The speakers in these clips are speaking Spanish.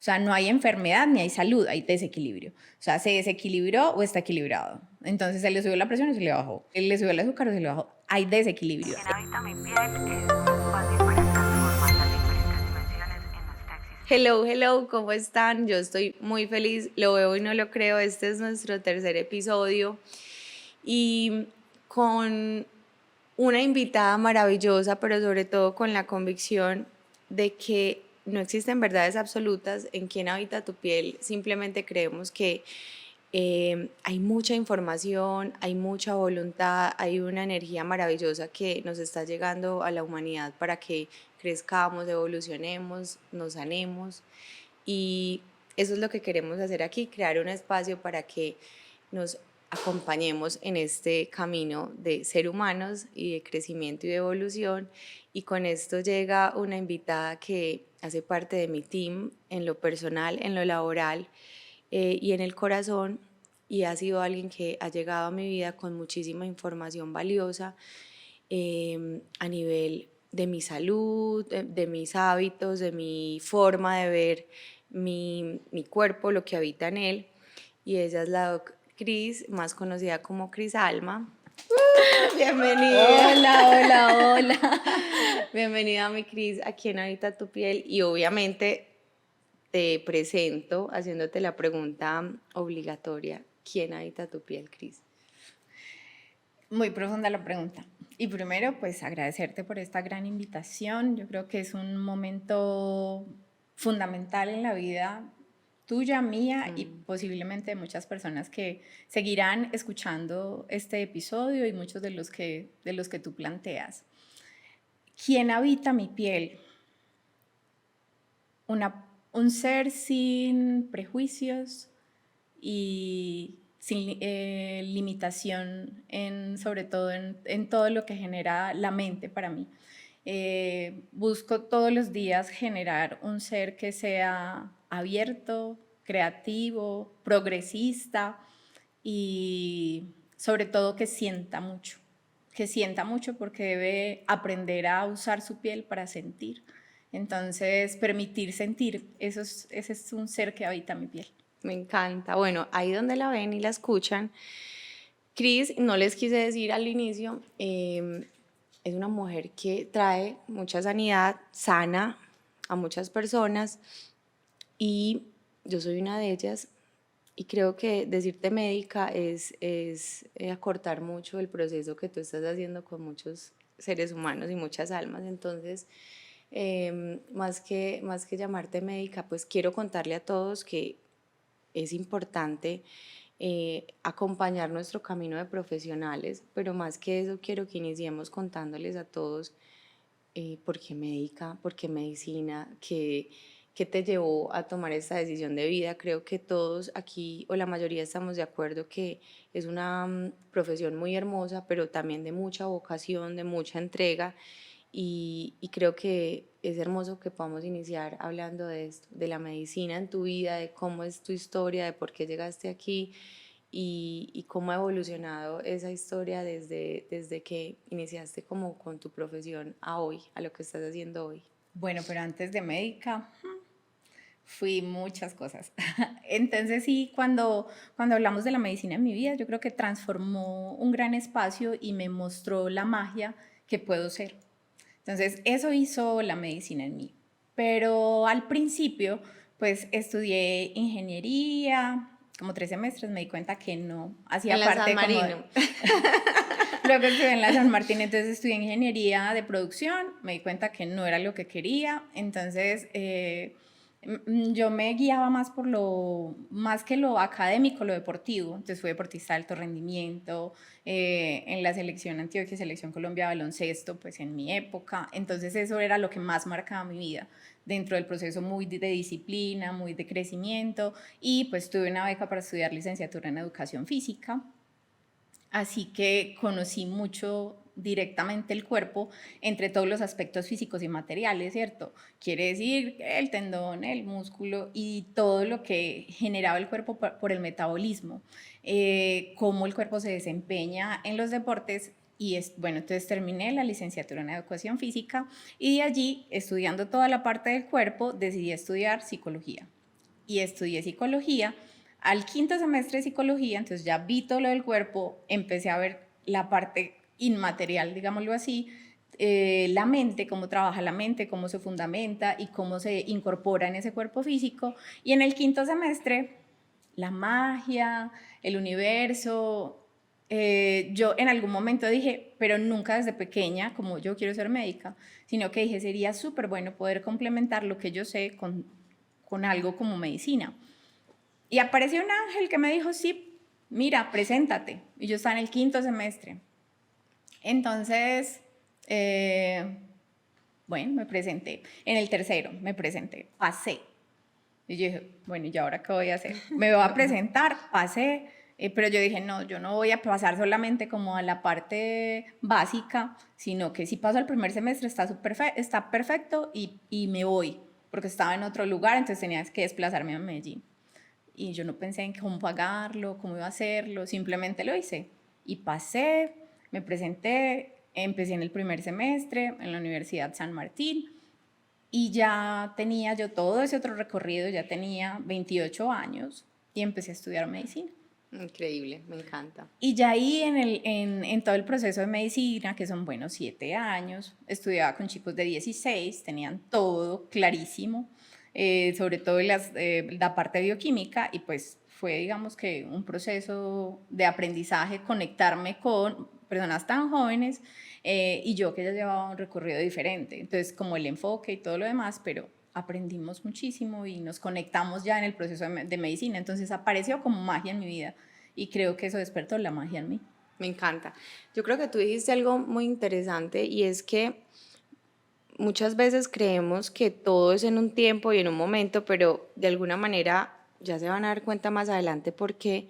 sea, no hay enfermedad ni hay salud, hay desequilibrio. O sea, se desequilibró o está equilibrado. Entonces, se le subió la presión o se le bajó. Le subió el azúcar o se le bajó. Hay desequilibrio. Quien habita mi piel es un espacio para transformar las diferentes dimensiones en las que existen. Hello, hello, ¿cómo están? Yo estoy muy feliz, lo veo y no lo creo. Este es nuestro tercer episodio y con una invitada maravillosa, pero sobre todo con la convicción de que no existen verdades absolutas en quién habita tu piel. Simplemente creemos que hay mucha información, hay mucha voluntad, hay una energía maravillosa que nos está llegando a la humanidad para que crezcamos, evolucionemos, nos sanemos, y eso es lo que queremos hacer aquí, crear un espacio para que nos acompañemos en este camino de ser humanos y de crecimiento y de evolución. Y con esto llega una invitada que hace parte de mi team en lo personal, en lo laboral, y en el corazón, y ha sido alguien que ha llegado a mi vida con muchísima información valiosa a nivel de mi salud, de mis hábitos, de mi forma de ver mi cuerpo, lo que habita en él. Y ella es la doc Cris, más conocida como Cris Alma. Bienvenida. Hola, hola, hola. Bienvenida, mi Cris, a Quién habita tu piel. Y obviamente te presento haciéndote la pregunta obligatoria: ¿quién habita tu piel, Cris? Muy profunda la pregunta. Y primero, pues agradecerte por esta gran invitación. Yo creo que es un momento fundamental en la vida tuya, mía y posiblemente de muchas personas que seguirán escuchando este episodio y muchos de los que tú planteas. ¿Quién habita mi piel? Un ser sin prejuicios y sin limitación, sobre todo en todo lo que genera la mente para mí. Busco todos los días generar un ser que sea abierto, creativo, progresista y sobre todo que sienta mucho porque debe aprender a usar su piel para sentir. Entonces, permitir sentir, ese es un ser que habita mi piel. Me encanta. Bueno, ahí donde la ven y la escuchan, Cris, no les quise decir al inicio, es una mujer que trae mucha sanidad, sana a muchas personas, y yo soy una de ellas. Y creo que decirte médica es acortar mucho el proceso que tú estás haciendo con muchos seres humanos y muchas almas. Entonces, más que llamarte médica, pues quiero contarle a todos que es importante acompañar nuestro camino de profesionales, pero más que eso quiero que iniciemos contándoles a todos por qué médica, por qué medicina, qué te llevó a tomar esta decisión de vida. Creo que todos aquí, o la mayoría, estamos de acuerdo que es una profesión muy hermosa, pero también de mucha vocación, de mucha entrega, y creo que es hermoso que podamos iniciar hablando de esto, de la medicina en tu vida, de cómo es tu historia, de por qué llegaste aquí y cómo ha evolucionado esa historia desde que iniciaste como con tu profesión a hoy, a lo que estás haciendo hoy. Bueno, pero antes de médica fui muchas cosas. Entonces sí, cuando hablamos de la medicina en mi vida, yo creo que transformó un gran espacio y me mostró la magia que puedo ser. Entonces eso hizo la medicina en mí. Pero al principio, pues estudié ingeniería, como 3 semestres, me di cuenta que no hacía en la parte San Marino. Luego estudié en la San Martín, entonces estudié ingeniería de producción, me di cuenta que no era lo que quería, entonces yo me guiaba más que lo académico, lo deportivo. Entonces fui deportista de alto rendimiento, en la selección Antioquia, selección Colombia de baloncesto, pues en mi época. Entonces eso era lo que más marcaba mi vida, dentro del proceso muy de disciplina, muy de crecimiento, y pues tuve una beca para estudiar licenciatura en educación física. Así que conocí mucho directamente el cuerpo entre todos los aspectos físicos y materiales, ¿cierto? Quiere decir el tendón, el músculo y todo lo que generaba el cuerpo por el metabolismo, cómo el cuerpo se desempeña en los deportes. Y bueno, entonces terminé la licenciatura en educación física y de allí, estudiando toda la parte del cuerpo, decidí estudiar psicología. y estudié psicología. Al quinto semestre de psicología, entonces ya vi todo lo del cuerpo, empecé a ver la parte inmaterial, digámoslo así, la mente, cómo trabaja la mente, cómo se fundamenta y cómo se incorpora en ese cuerpo físico. Y en el quinto semestre, la magia, el universo. Yo en algún momento dije, pero nunca desde pequeña, como yo quiero ser médica, sino que dije, sería súper bueno poder complementar lo que yo sé con algo como medicina. Y apareció un ángel que me dijo, sí, mira, preséntate. Y yo estaba en el quinto semestre. Entonces, bueno, me presenté. En el tercero me presenté, pasé. Y yo dije, bueno, ¿y ahora qué voy a hacer? Me voy a presentar, pasé, pero yo dije, no, yo no voy a pasar solamente como a la parte básica, sino que si paso al primer semestre está perfecto y me voy, porque estaba en otro lugar, entonces tenía que desplazarme a Medellín. Y yo no pensé en cómo pagarlo, cómo iba a hacerlo, simplemente lo hice. Y pasé, me presenté, empecé en el primer semestre en la Universidad San Martín y ya tenía yo todo ese otro recorrido, ya tenía 28 años y empecé a estudiar medicina. Increíble, me encanta. Y ya ahí en todo el proceso de medicina, que son buenos 7 años, estudiaba con chicos de 16, tenían todo clarísimo, sobre todo la parte bioquímica, y pues fue, digamos que un proceso de aprendizaje, conectarme con personas tan jóvenes y yo que ya llevaba un recorrido diferente. Entonces, como el enfoque y todo lo demás, pero aprendimos muchísimo y nos conectamos ya en el proceso de medicina. Entonces apareció como magia en mi vida y creo que eso despertó la magia en mí. Me encanta. Yo creo que tú dijiste algo muy interesante y es que muchas veces creemos que todo es en un tiempo y en un momento, pero de alguna manera ya se van a dar cuenta más adelante porque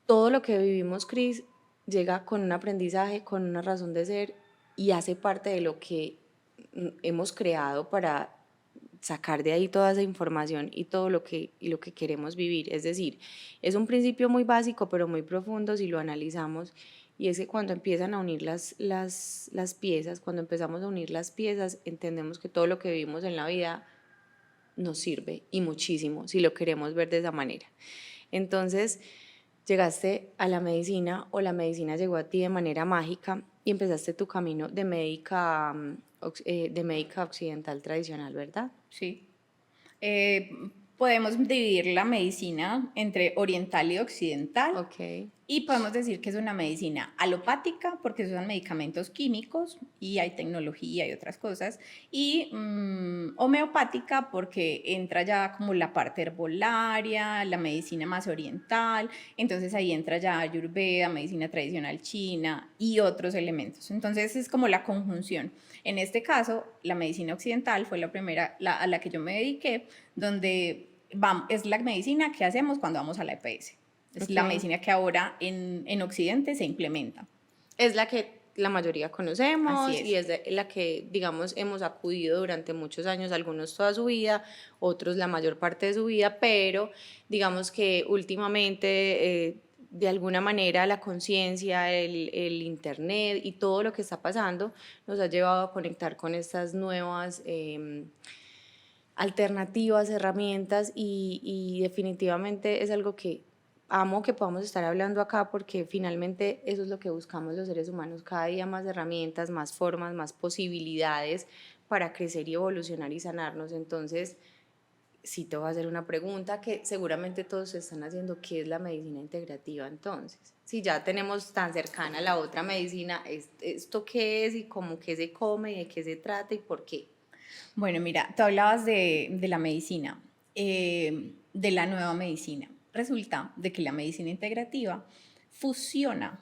todo lo que vivimos, Cris, llega con un aprendizaje, con una razón de ser y hace parte de lo que hemos creado para sacar de ahí toda esa información y todo lo que queremos vivir. Es decir, es un principio muy básico, pero muy profundo si lo analizamos. Y es que cuando empiezan a unir las piezas, cuando empezamos a unir las piezas, entendemos que todo lo que vivimos en la vida nos sirve y muchísimo si lo queremos ver de esa manera. Entonces, llegaste a la medicina o la medicina llegó a ti de manera mágica y empezaste tu camino de médica occidental tradicional, ¿verdad? Sí. Podemos dividir la medicina entre oriental y occidental. Ok. Y podemos decir que es una medicina alopática porque son medicamentos químicos y hay tecnología y otras cosas. Y homeopática porque entra ya como la parte herbolaria, la medicina más oriental. Entonces ahí entra ya Ayurveda, medicina tradicional china y otros elementos. Entonces es como la conjunción. En este caso, la medicina occidental fue la primera a la que yo me dediqué, donde es la medicina que hacemos cuando vamos a la EPS. Es la medicina que ahora en Occidente se implementa. Es la que la mayoría conocemos Así es. y es la que, digamos, hemos acudido durante muchos años, algunos toda su vida, otros la mayor parte de su vida, pero digamos que últimamente, de alguna manera, la conciencia, el internet y todo lo que está pasando nos ha llevado a conectar con estas nuevas alternativas, herramientas y definitivamente es algo que amo que podamos estar hablando acá porque finalmente eso es lo que buscamos los seres humanos, cada día más herramientas, más formas, más posibilidades para crecer y evolucionar y sanarnos. Entonces, sí te voy a hacer una pregunta que seguramente todos se están haciendo, ¿qué es la medicina integrativa entonces? Si ya tenemos tan cercana la otra medicina, ¿esto qué es y cómo qué se come y de qué se trata y por qué? Bueno, mira, tú hablabas de la medicina, de la nueva medicina. Resulta de que la medicina integrativa fusiona,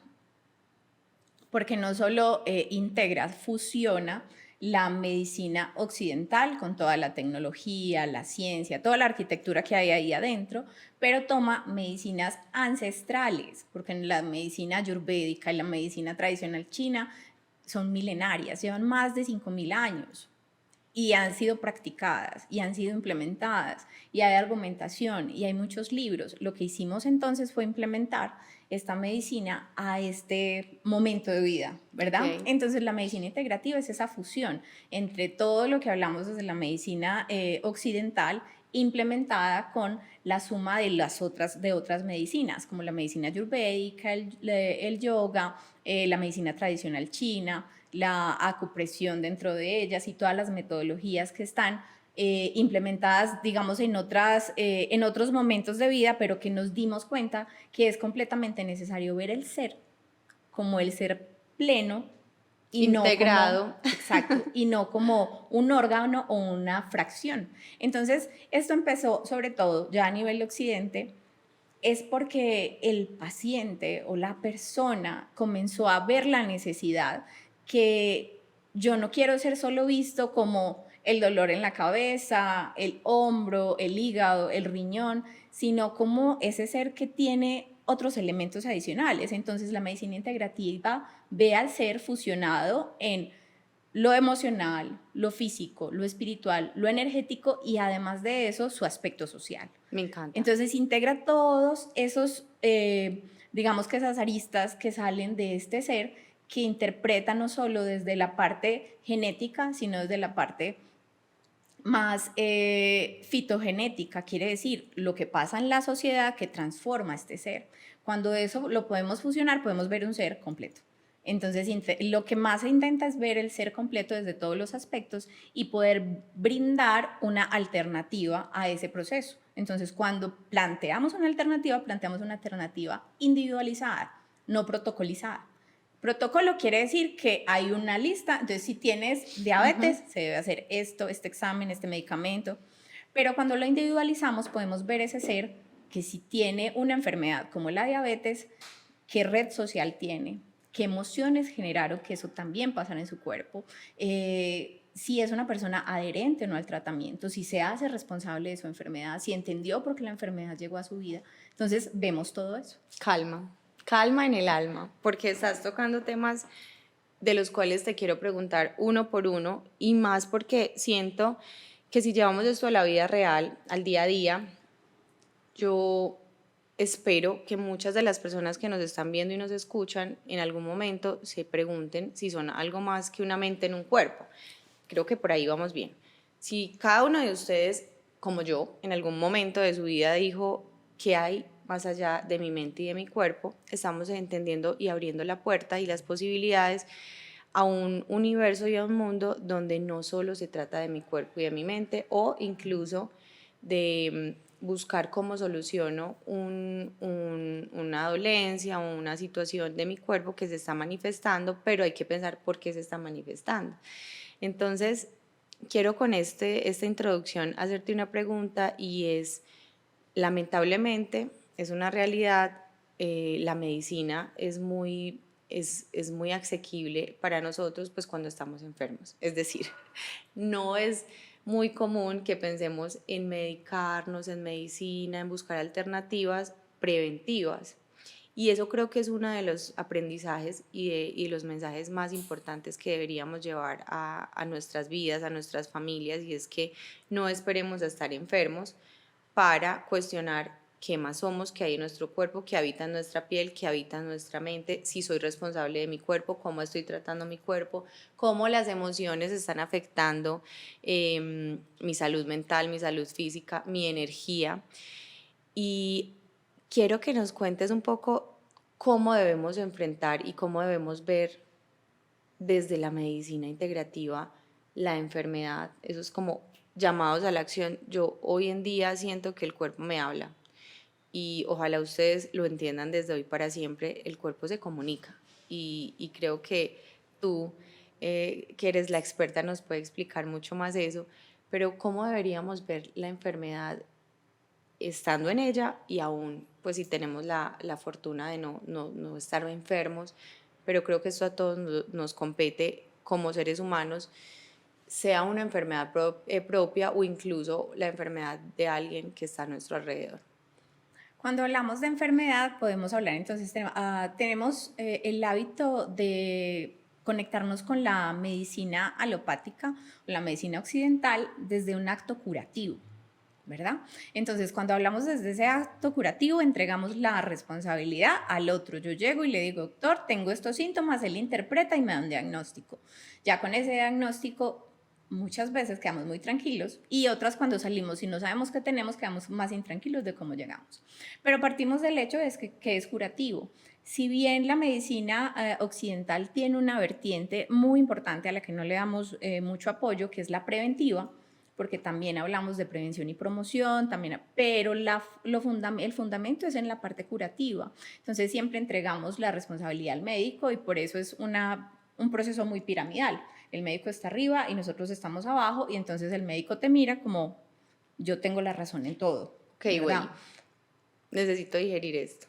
porque no solo integra, fusiona la medicina occidental con toda la tecnología, la ciencia, toda la arquitectura que hay ahí adentro, pero toma medicinas ancestrales, porque en la medicina ayurvédica y la medicina tradicional china son milenarias, llevan más de 5.000 años y han sido practicadas y han sido implementadas y hay argumentación y hay muchos libros. Lo que hicimos entonces fue implementar esta medicina a este momento de vida, ¿verdad? Ok. Entonces la medicina integrativa es esa fusión entre todo lo que hablamos desde la medicina occidental implementada con la suma de otras medicinas, como la medicina ayurvédica, el yoga, la medicina tradicional china, la acupresión dentro de ellas y todas las metodologías que están implementadas, digamos, en otros momentos de vida, pero que nos dimos cuenta que es completamente necesario ver el ser como el ser pleno y integrado. no como, exacto, y no como un órgano o una fracción. Entonces, esto empezó sobre todo ya a nivel de Occidente, es porque el paciente o la persona comenzó a ver la necesidad que yo no quiero ser solo visto como el dolor en la cabeza, el hombro, el hígado, el riñón, sino como ese ser que tiene otros elementos adicionales. Entonces la medicina integrativa ve al ser fusionado en lo emocional, lo físico, lo espiritual, lo energético y además de eso su aspecto social. Me encanta. Entonces integra todos esos, digamos que esas aristas que salen de este ser que interpreta no solo desde la parte genética, sino desde la parte más fitogenética, quiere decir lo que pasa en la sociedad que transforma este ser. Cuando eso lo podemos fusionar, podemos ver un ser completo. Entonces, lo que más se intenta es ver el ser completo desde todos los aspectos y poder brindar una alternativa a ese proceso. Entonces, cuando planteamos una alternativa individualizada, no protocolizada. Protocolo quiere decir que hay una lista, entonces si tienes diabetes, se debe hacer esto, este examen, este medicamento, pero cuando lo individualizamos podemos ver ese ser que si tiene una enfermedad como la diabetes, qué red social tiene, qué emociones generaron, que eso también pasa en su cuerpo, si es una persona adherente o no al tratamiento, si se hace responsable de su enfermedad, si entendió por qué la enfermedad llegó a su vida. Entonces vemos todo eso. Calma en el alma, porque estás tocando temas de los cuales te quiero preguntar uno por uno y más porque siento que si llevamos esto a la vida real, al día a día, yo espero que muchas de las personas que nos están viendo y nos escuchan en algún momento se pregunten si son algo más que una mente en un cuerpo. Creo que por ahí vamos bien. Si cada uno de ustedes, como yo, en algún momento de su vida dijo que hay más allá de mi mente y de mi cuerpo, estamos entendiendo y abriendo la puerta y las posibilidades a un universo y a un mundo donde no solo se trata de mi cuerpo y de mi mente o incluso de buscar cómo soluciono una dolencia o una situación de mi cuerpo que se está manifestando, pero hay que pensar por qué se está manifestando. Entonces, quiero con esta introducción hacerte una pregunta y es, lamentablemente, es una realidad, la medicina es muy asequible para nosotros pues cuando estamos enfermos. Es decir, no es muy común que pensemos en medicarnos, en medicina, en buscar alternativas preventivas. Y eso creo que es uno de los aprendizajes y los mensajes más importantes que deberíamos llevar a nuestras vidas, a nuestras familias, y es que no esperemos a estar enfermos para cuestionar qué más somos, qué hay en nuestro cuerpo, qué habita en nuestra piel, qué habita en nuestra mente, si soy responsable de mi cuerpo, cómo estoy tratando mi cuerpo, cómo las emociones están afectando mi salud mental, mi salud física, mi energía. Y quiero que nos cuentes un poco cómo debemos enfrentar y cómo debemos ver desde la medicina integrativa la enfermedad, esos como llamados a la acción. Yo hoy en día siento que el cuerpo me habla y ojalá ustedes lo entiendan desde hoy para siempre, el cuerpo se comunica y creo que tú, que eres la experta, nos puede explicar mucho más eso, pero cómo deberíamos ver la enfermedad estando en ella y aún, pues si tenemos la fortuna de no estar enfermos, pero creo que esto a todos nos compete como seres humanos, sea una enfermedad propia o incluso la enfermedad de alguien que está a nuestro alrededor. Cuando hablamos de enfermedad, podemos hablar entonces, tenemos el hábito de conectarnos con la medicina alopática o la medicina occidental desde un acto curativo, ¿verdad? Entonces, cuando hablamos desde ese acto curativo, entregamos la responsabilidad al otro. Yo llego y le digo, doctor, tengo estos síntomas, él interpreta y me da un diagnóstico. Ya con ese diagnóstico muchas veces quedamos muy tranquilos y otras cuando salimos y no sabemos qué tenemos, quedamos más intranquilos de cómo llegamos. Pero partimos del hecho de que es curativo. Si bien la medicina occidental tiene una vertiente muy importante a la que no le damos mucho apoyo, que es la preventiva, porque también hablamos de prevención y promoción, también, pero el fundamento es en la parte curativa. Entonces siempre entregamos la responsabilidad al médico y por eso es un proceso muy piramidal. El médico está arriba y nosotros estamos abajo y entonces el médico te mira como yo tengo la razón en todo. Ok, ¿verdad? güey, necesito digerir esto.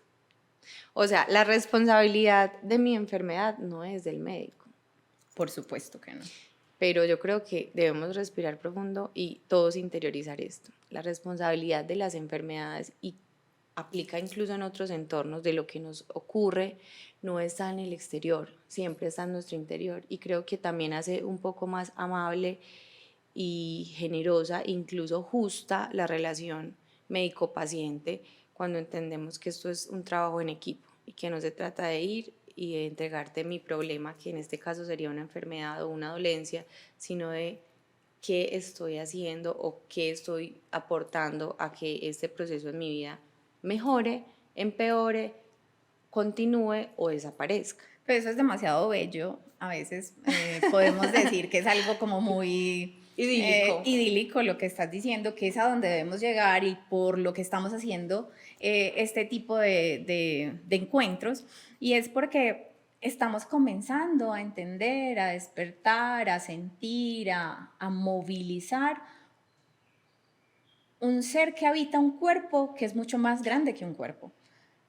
O sea, la responsabilidad de mi enfermedad no es del médico, Por supuesto que no. pero yo creo que debemos respirar profundo y todos interiorizar esto. La responsabilidad de las enfermedades y aplica incluso en otros entornos de lo que nos ocurre no está en el exterior, siempre está en nuestro interior y creo que también hace un poco más amable y generosa, incluso justa la relación médico-paciente cuando entendemos que esto es un trabajo en equipo y que no se trata de ir y de entregarte mi problema, que en este caso sería una enfermedad o una dolencia, sino de qué estoy haciendo o qué estoy aportando a que este proceso en mi vida mejore, empeore, continúe o desaparezca. Pero eso es demasiado bello. A veces podemos decir que es algo como muy Idílico. idílico lo que estás diciendo, que es a donde debemos llegar y por lo que estamos haciendo este tipo de encuentros. Y es porque estamos comenzando a entender, a despertar, a sentir, a movilizar un ser que habita un cuerpo que es mucho más grande que un cuerpo.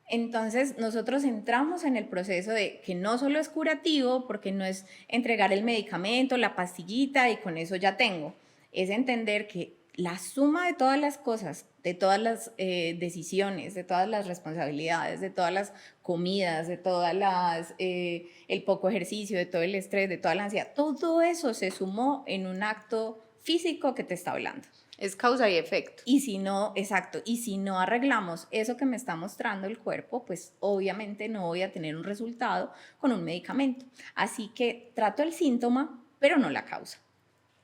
Entonces nosotros entramos en el proceso de que no solo es curativo, porque no es entregar el medicamento, la pastillita y con eso ya tengo, es entender que la suma de todas las cosas, de todas las decisiones, de todas las responsabilidades, de todas las comidas, de todas el poco ejercicio, de todo el estrés, de toda la ansiedad, todo eso se sumó en un acto físico que te está hablando. Es causa y efecto. Y si no, exacto, y si no arreglamos eso que me está mostrando el cuerpo, pues obviamente no voy a tener un resultado con un medicamento. Así que trato el síntoma, pero no la causa.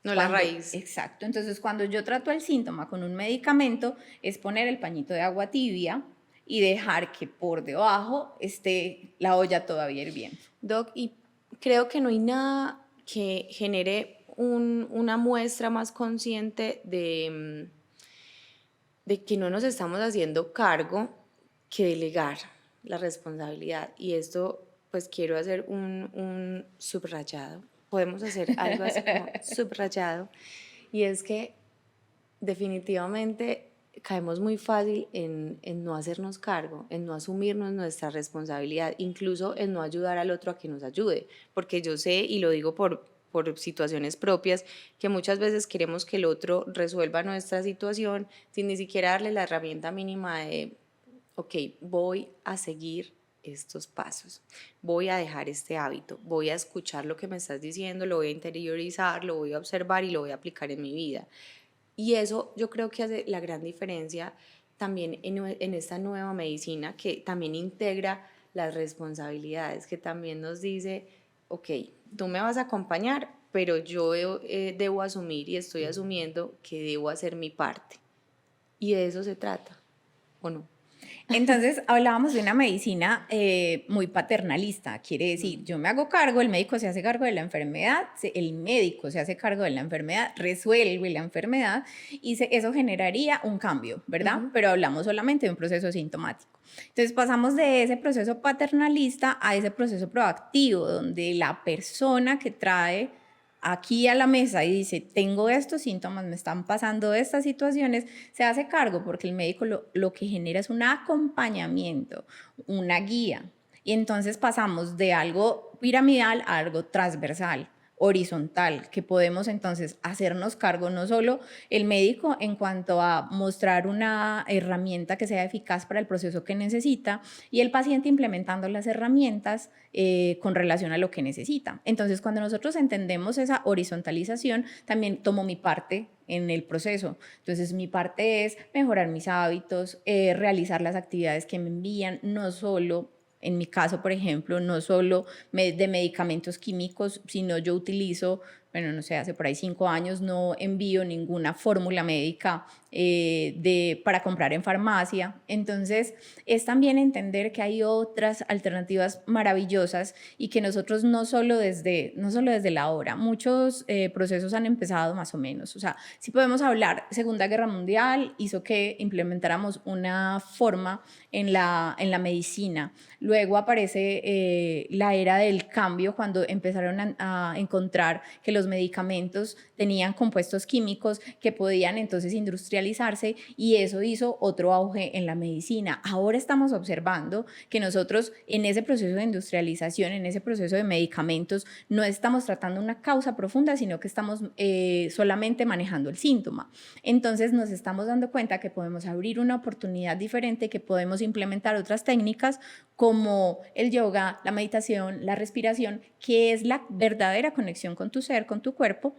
No la raíz. Exacto. Entonces, cuando yo trato el síntoma con un medicamento, es poner el pañito de agua tibia y dejar que por debajo esté la olla todavía hirviendo. Doc, y creo que no hay nada que genere una muestra más consciente de que no nos estamos haciendo cargo que delegar la responsabilidad. Y esto, pues quiero hacer un subrayado. Podemos hacer algo así como subrayado. Y es que definitivamente caemos muy fácil en no hacernos cargo, en no asumirnos nuestra responsabilidad, incluso en no ayudar al otro a que nos ayude. Porque yo sé, y lo digo por situaciones propias, que muchas veces queremos que el otro resuelva nuestra situación sin ni siquiera darle la herramienta mínima de, ok, voy a seguir estos pasos, voy a dejar este hábito, voy a escuchar lo que me estás diciendo, lo voy a interiorizar, lo voy a observar y lo voy a aplicar en mi vida. Y eso yo creo que hace la gran diferencia también en esta nueva medicina que también integra las responsabilidades, que también nos dice, ok, tú me vas a acompañar, pero yo debo asumir y estoy asumiendo que debo hacer mi parte. Y de eso se trata, ¿o no? Entonces hablábamos de una medicina muy paternalista, quiere decir, yo me hago cargo, el médico se hace cargo de la enfermedad, el médico se hace cargo de la enfermedad, resuelve la enfermedad y eso generaría un cambio, ¿verdad? Pero hablamos solamente de un proceso sintomático. Entonces pasamos de ese proceso paternalista a ese proceso proactivo, donde la persona que trae aquí a la mesa y dice, tengo estos síntomas, me están pasando estas situaciones, se hace cargo porque el médico lo que genera es un acompañamiento, una guía. Y entonces pasamos de algo piramidal a algo transversal, horizontal, que podemos entonces hacernos cargo no solo el médico en cuanto a mostrar una herramienta que sea eficaz para el proceso que necesita y el paciente implementando las herramientas con relación a lo que necesita. Entonces, cuando nosotros entendemos esa horizontalización, también tomo mi parte en el proceso. Entonces, mi parte es mejorar mis hábitos, realizar las actividades que me envían, no solo en mi caso, por ejemplo, no solo de medicamentos químicos, sino yo utilizo bueno, no sé, hace por ahí 5 años no envío ninguna fórmula médica para comprar en farmacia. Entonces, es también entender que hay otras alternativas maravillosas y que nosotros no solo desde la hora, muchos procesos han empezado más o menos. O sea, si podemos hablar, Segunda Guerra Mundial hizo que implementáramos una forma en la medicina. Luego aparece la era del cambio, cuando empezaron a encontrar que los medicamentos tenían compuestos químicos que podían entonces industrializarse, y eso hizo otro auge en la medicina. Ahora estamos observando que nosotros en ese proceso de industrialización, en ese proceso de medicamentos, no estamos tratando una causa profunda, sino que estamos solamente manejando el síntoma. Entonces nos estamos dando cuenta que podemos abrir una oportunidad diferente, que podemos implementar otras técnicas como el yoga, la meditación, la respiración, que es la verdadera conexión con tu ser, con tu cuerpo,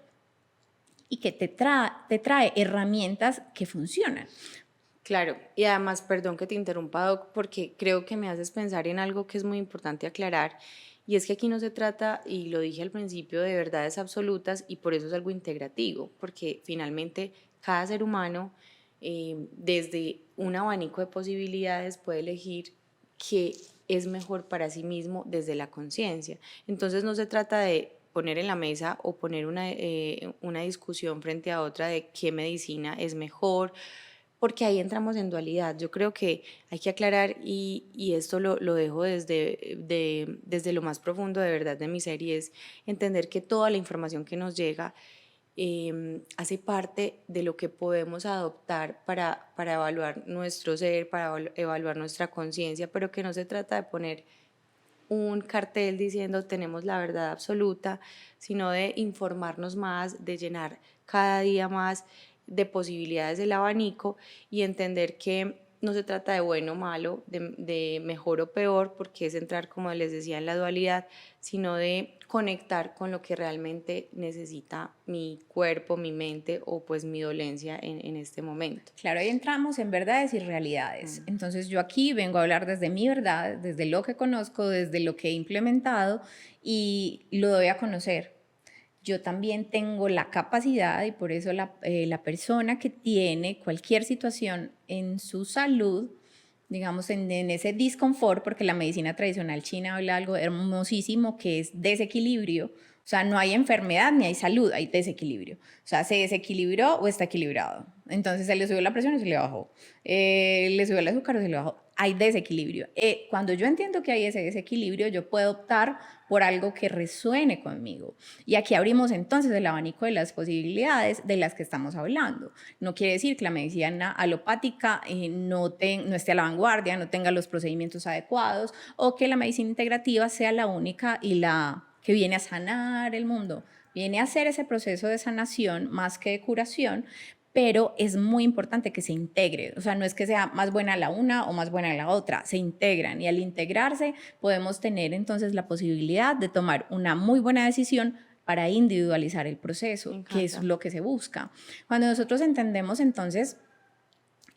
y que te trae herramientas que funcionan. Claro, y además, perdón que te interrumpa, Doc, porque creo que me haces pensar en algo que es muy importante aclarar, y es que aquí no se trata, y lo dije al principio, de verdades absolutas, y por eso es algo integrativo, porque finalmente cada ser humano, desde un abanico de posibilidades, puede elegir qué es mejor para sí mismo desde la conciencia. Entonces no se trata de poner en la mesa o poner una discusión frente a otra de qué medicina es mejor, porque ahí entramos en dualidad. Yo creo que hay que aclarar, y esto lo dejo desde lo más profundo de verdad de mi ser, y es entender que toda la información que nos llega hace parte de lo que podemos adoptar para evaluar nuestro ser, para evaluar nuestra conciencia, pero que no se trata de poner un cartel diciendo tenemos la verdad absoluta, sino de informarnos más, de llenar cada día más de posibilidades del abanico, y entender que no se trata de bueno o malo, de mejor o peor, porque es entrar, como les decía, en la dualidad, sino de conectar con lo que realmente necesita mi cuerpo, mi mente o pues mi dolencia en este momento. Claro, ahí entramos en verdades y realidades. Entonces yo aquí vengo a hablar desde mi verdad, desde lo que conozco, desde lo que he implementado, y lo doy a conocer. Yo también tengo la capacidad, y por eso la persona que tiene cualquier situación en su salud, digamos en ese disconfort, porque la medicina tradicional china habla de algo hermosísimo que es desequilibrio. O sea, no hay enfermedad ni hay salud, hay desequilibrio. O sea, se desequilibró o está equilibrado. Entonces se le subió la presión o se le bajó. Le subió el azúcar o se le bajó. Hay desequilibrio. Cuando yo entiendo que hay ese desequilibrio, yo puedo optar por algo que resuene conmigo. Y aquí abrimos entonces el abanico de las posibilidades de las que estamos hablando. No quiere decir que la medicina alopática no esté a la vanguardia, no tenga los procedimientos adecuados, o que la medicina integrativa sea la única y la que viene a sanar el mundo. Viene a hacer ese proceso de sanación más que de curación, pero es muy importante que se integre. O sea, no es que sea más buena la una o más buena la otra, se integran, y al integrarse podemos tener entonces la posibilidad de tomar una muy buena decisión para individualizar el proceso, que es lo que se busca. Cuando nosotros entendemos entonces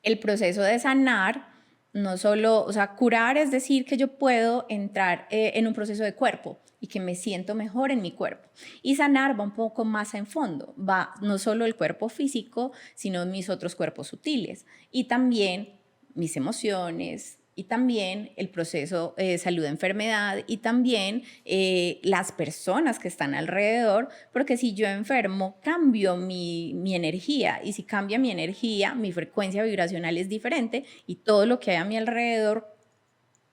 el proceso de sanar, no solo, o sea, curar es decir que yo puedo entrar en un proceso de cuerpo y que me siento mejor en mi cuerpo. Y sanar va un poco más en fondo, va no solo el cuerpo físico, sino mis otros cuerpos sutiles, y también mis emociones, y también el proceso salud-enfermedad, y también las personas que están alrededor, porque si yo enfermo, cambio mi energía, y si cambia mi energía, mi frecuencia vibracional es diferente, y todo lo que hay a mi alrededor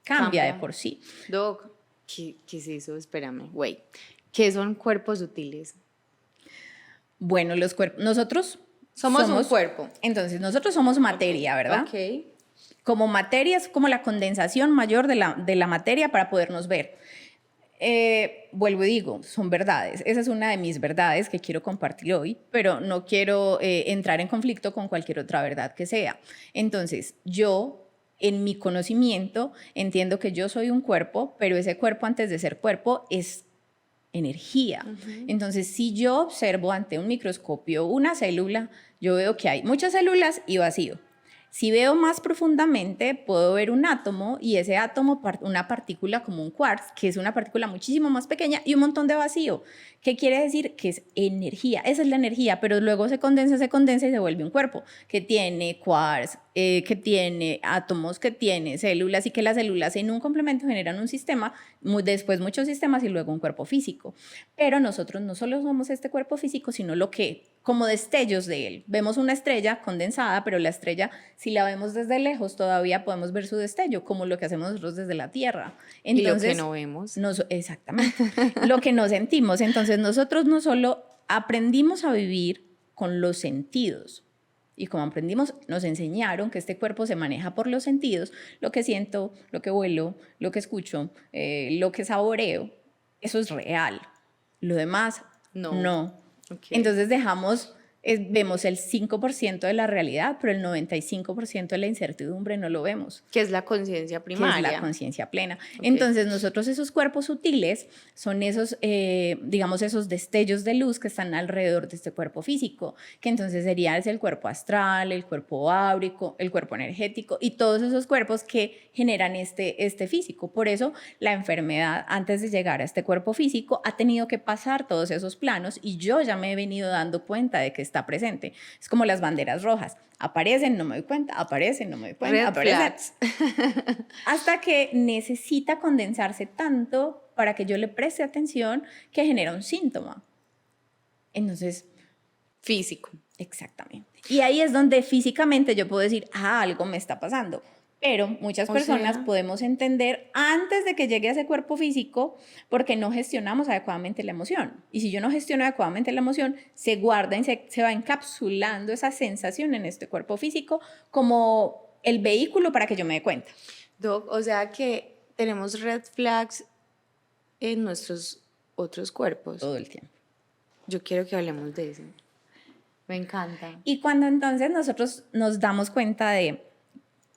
cambia de por sí. Doc, ¿qué es eso? Espérame, wait. ¿Qué son cuerpos sutiles? Bueno, los cuerpos, nosotros somos un cuerpo. Entonces, nosotros somos materia, ¿verdad? Ok. Como materia es como la condensación mayor de la materia para podernos ver. Vuelvo y digo, son verdades. Esa es una de mis verdades que quiero compartir hoy, pero no quiero entrar en conflicto con cualquier otra verdad que sea. Entonces, yo, en mi conocimiento, entiendo que yo soy un cuerpo, pero ese cuerpo, antes de ser cuerpo, es energía. Entonces, si yo observo ante un microscopio una célula, yo veo que hay muchas células y vacío. Si veo más profundamente, puedo ver un átomo y ese átomo, una partícula como un quark, que es una partícula muchísimo más pequeña y un montón de vacío. ¿Qué quiere decir? Que es energía. Esa es la energía, pero luego se condensa y se vuelve un cuerpo que tiene quarks, que tiene átomos, que tiene células y que las células en un complemento generan un sistema, después muchos sistemas y luego un cuerpo físico. Pero nosotros no solo somos este cuerpo físico, sino lo que, como destellos de él. Vemos una estrella condensada, pero la estrella, si la vemos desde lejos, todavía podemos ver su destello, como lo que hacemos nosotros desde la Tierra. Entonces, y lo que no vemos. Exactamente, lo que no sentimos. Entonces nosotros no solo aprendimos a vivir con los sentidos, y como aprendimos, nos enseñaron que este cuerpo se maneja por los sentidos, lo que siento, lo que huelo, lo que escucho, lo que saboreo, eso es real. Lo demás, no. Okay. Entonces vemos el 5% de la realidad, pero el 95% de la incertidumbre no lo vemos. Que es la conciencia primaria. Que es la conciencia plena. Okay. Entonces nosotros esos cuerpos sutiles son esos, digamos, esos destellos de luz que están alrededor de este cuerpo físico, que entonces sería el cuerpo astral, el cuerpo áurico, el cuerpo energético y todos esos cuerpos que generan este físico. Por eso la enfermedad, antes de llegar a este cuerpo físico, ha tenido que pasar todos esos planos y yo ya me he venido dando cuenta de que está presente. Es como las banderas rojas. Aparecen, no me doy cuenta, aparecen, no me doy cuenta, aparecen. Hasta que necesita condensarse tanto para que yo le preste atención que genera un síntoma. Entonces, físico. Exactamente. Y ahí es donde físicamente yo puedo decir, algo me está pasando. Pero muchas personas podemos entender antes de que llegue a ese cuerpo físico porque no gestionamos adecuadamente la emoción. Y si yo no gestiono adecuadamente la emoción, se guarda y se va encapsulando esa sensación en este cuerpo físico como el vehículo para que yo me dé cuenta. Doc, o sea que tenemos red flags en nuestros otros cuerpos. Todo el tiempo. Yo quiero que hablemos de eso. Me encanta. Y cuando entonces nosotros nos damos cuenta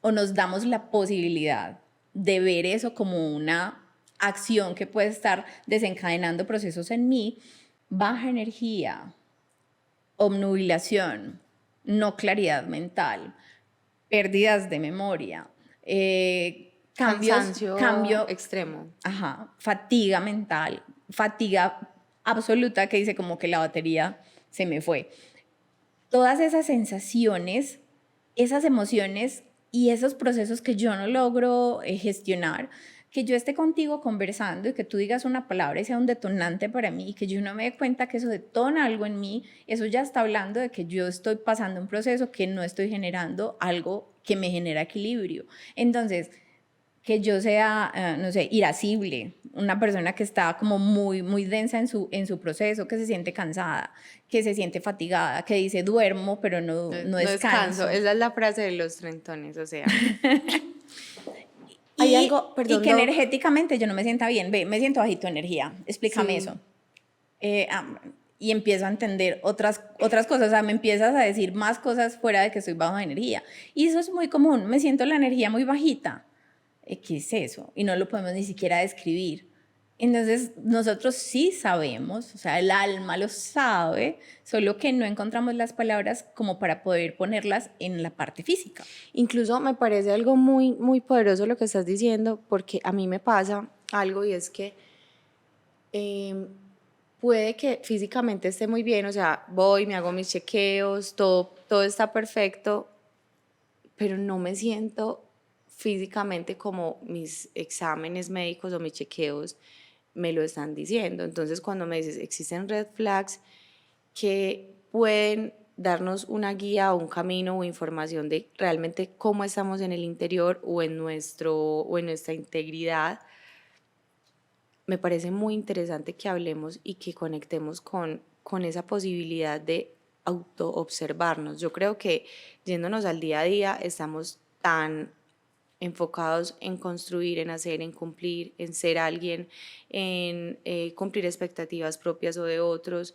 o nos damos la posibilidad de ver eso como una acción que puede estar desencadenando procesos en mí, baja energía, obnubilación, no claridad mental, pérdidas de memoria, cambio extremo. Fatiga mental, fatiga absoluta que dice como que la batería se me fue. Todas esas sensaciones, esas emociones y esos procesos que yo no logro gestionar, que yo esté contigo conversando y que tú digas una palabra y sea un detonante para mí y que yo no me dé cuenta que eso detona algo en mí, eso ya está hablando de que yo estoy pasando un proceso que no estoy generando algo que me genera equilibrio. Entonces, que yo sea, no sé, irascible, una persona que está como muy, muy densa en su proceso, que se siente cansada, que se siente fatigada, que dice duermo, pero no descanso. Esa es la frase de los trentones, o sea. Hay algo, perdón, y que energéticamente yo no me sienta bien, me siento bajito de energía, explícame eso. Y empiezo a entender otras cosas, o sea, me empiezas a decir más cosas fuera de que estoy bajo de energía. Y eso es muy común, me siento la energía muy bajita. ¿Qué es eso? Y no lo podemos ni siquiera describir. Entonces, nosotros sí sabemos, o sea, el alma lo sabe, solo que no encontramos las palabras como para poder ponerlas en la parte física. Incluso me parece algo muy, muy poderoso lo que estás diciendo, porque a mí me pasa algo y es que puede que físicamente esté muy bien, o sea, voy, me hago mis chequeos, todo está perfecto, pero no me siento físicamente como mis exámenes médicos o mis chequeos me lo están diciendo. Entonces, cuando me dices, existen red flags que pueden darnos una guía o un camino o información de realmente cómo estamos en el interior o en nuestra integridad, me parece muy interesante que hablemos y que conectemos con esa posibilidad de autoobservarnos. Yo creo que yéndonos al día a día estamos tan enfocados en construir, en hacer, en cumplir, en ser alguien, en cumplir expectativas propias o de otros,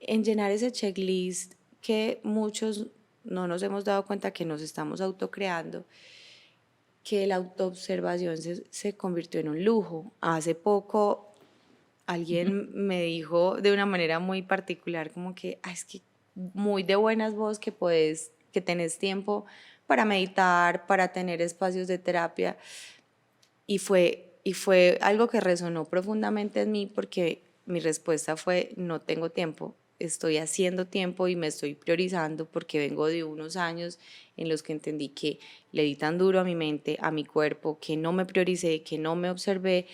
en llenar ese checklist que muchos no nos hemos dado cuenta que nos estamos autocreando, que la autoobservación se convirtió en un lujo. Hace poco alguien me dijo de una manera muy particular como que es que muy de buenas vos que tenés tiempo para meditar, para tener espacios de terapia. Y fue algo que resonó profundamente en mí porque mi respuesta fue: no tengo tiempo, estoy haciendo tiempo y me estoy priorizando porque vengo de unos años en los que entendí que le di tan duro a mi mente, a mi cuerpo, que no me prioricé, que no me observé,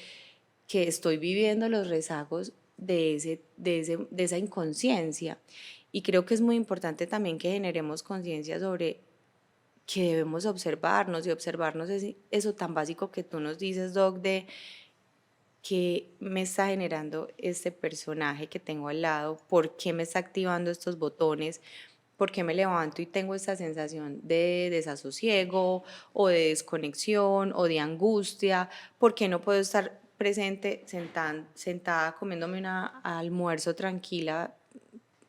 que estoy viviendo los rezagos de esa inconsciencia. Y creo que es muy importante también que generemos conciencia sobre que debemos observarnos, y observarnos es eso tan básico que tú nos dices, Doc, de qué me está generando este personaje que tengo al lado, por qué me está activando estos botones, por qué me levanto y tengo esta sensación de desasosiego o de desconexión o de angustia, por qué no puedo estar presente sentada comiéndome un almuerzo tranquila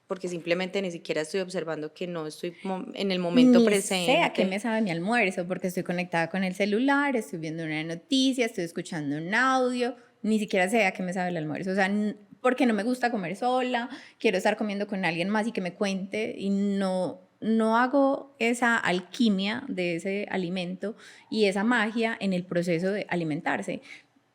porque simplemente ni siquiera estoy observando que no estoy en el momento Ni presente. sé a qué me sabe mi almuerzo, porque estoy conectada con el celular, estoy viendo una noticia, estoy escuchando un audio, ni siquiera sé a qué me sabe el almuerzo. O sea, porque no me gusta comer sola, quiero estar comiendo con alguien más y que me cuente, y no hago esa alquimia de ese alimento y esa magia en el proceso de alimentarse.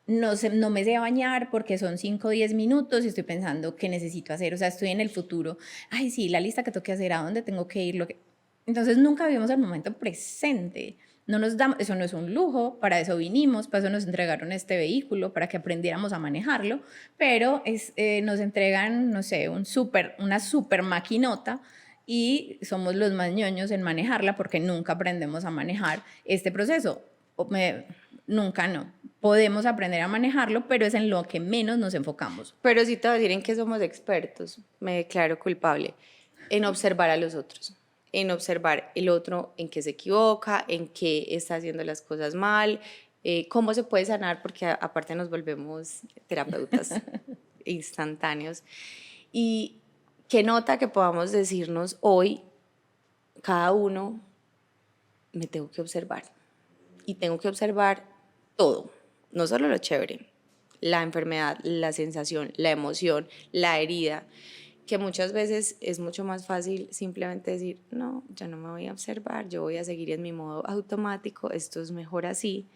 No me sé bañar porque son 5 o 10 minutos y estoy pensando qué necesito hacer. O sea, estoy en el futuro. Ay, sí, la lista que tengo que hacer, a dónde tengo que ir. Entonces nunca vivimos el momento presente. No nos damos, eso no es un lujo, para eso vinimos, para eso nos entregaron este vehículo, para que aprendiéramos a manejarlo, pero nos entregan, no sé, una super maquinota y somos los más ñoños en manejarla porque nunca aprendemos a manejar este proceso. Nunca no. Podemos aprender a manejarlo, pero es en lo que menos nos enfocamos. Pero sí te voy a decir en qué somos expertos, me declaro culpable, en observar a los otros, en observar el otro en qué se equivoca, en qué está haciendo las cosas mal, cómo se puede sanar, porque aparte nos volvemos terapeutas instantáneos. Y qué nota que podamos decirnos hoy, cada uno, me tengo que observar. Y tengo que observar todo, no solo lo chévere, la enfermedad, la sensación, la emoción, la herida, que muchas veces es mucho más fácil simplemente decir: no, yo no me voy a observar, yo voy a seguir en mi modo automático, esto es mejor así,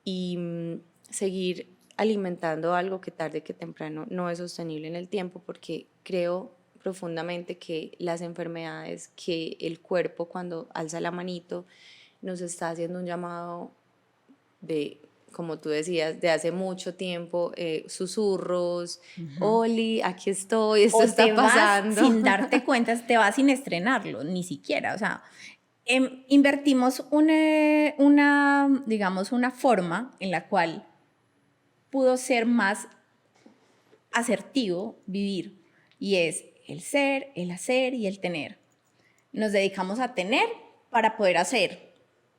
y seguir alimentando algo que tarde que temprano no es sostenible en el tiempo, porque creo profundamente que las enfermedades, que el cuerpo cuando alza la manito nos está haciendo un llamado de, como tú decías, de hace mucho tiempo, susurros: Oli, aquí estoy, esto está pasando. Sin darte cuenta, te vas sin estrenarlo, ni siquiera. O sea, invertimos digamos, una forma en la cual pudo ser más asertivo vivir, y es el ser, el hacer y el tener. Nos dedicamos a tener para poder hacer,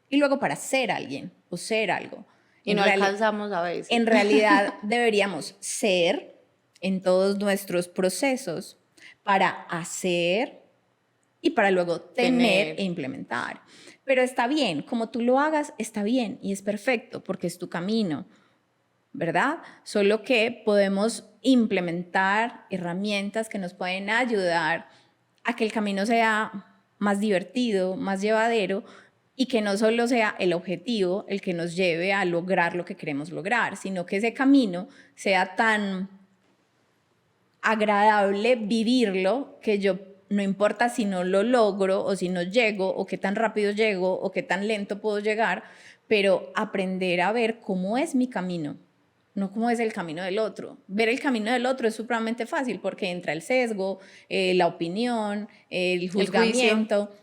y luego para ser alguien o ser algo. Y no alcanzamos a veces. En realidad deberíamos ser en todos nuestros procesos para hacer y para luego tener e implementar. Pero está bien, como tú lo hagas, está bien y es perfecto porque es tu camino, ¿verdad? Solo que podemos implementar herramientas que nos pueden ayudar a que el camino sea más divertido, más llevadero, y que no solo sea el objetivo el que nos lleve a lograr lo que queremos lograr, sino que ese camino sea tan agradable vivirlo que yo, no importa si no lo logro o si no llego o qué tan rápido llego o qué tan lento puedo llegar, pero aprender a ver cómo es mi camino, no cómo es el camino del otro. Ver el camino del otro es supremamente fácil porque entra el sesgo, la opinión, el juzgamiento.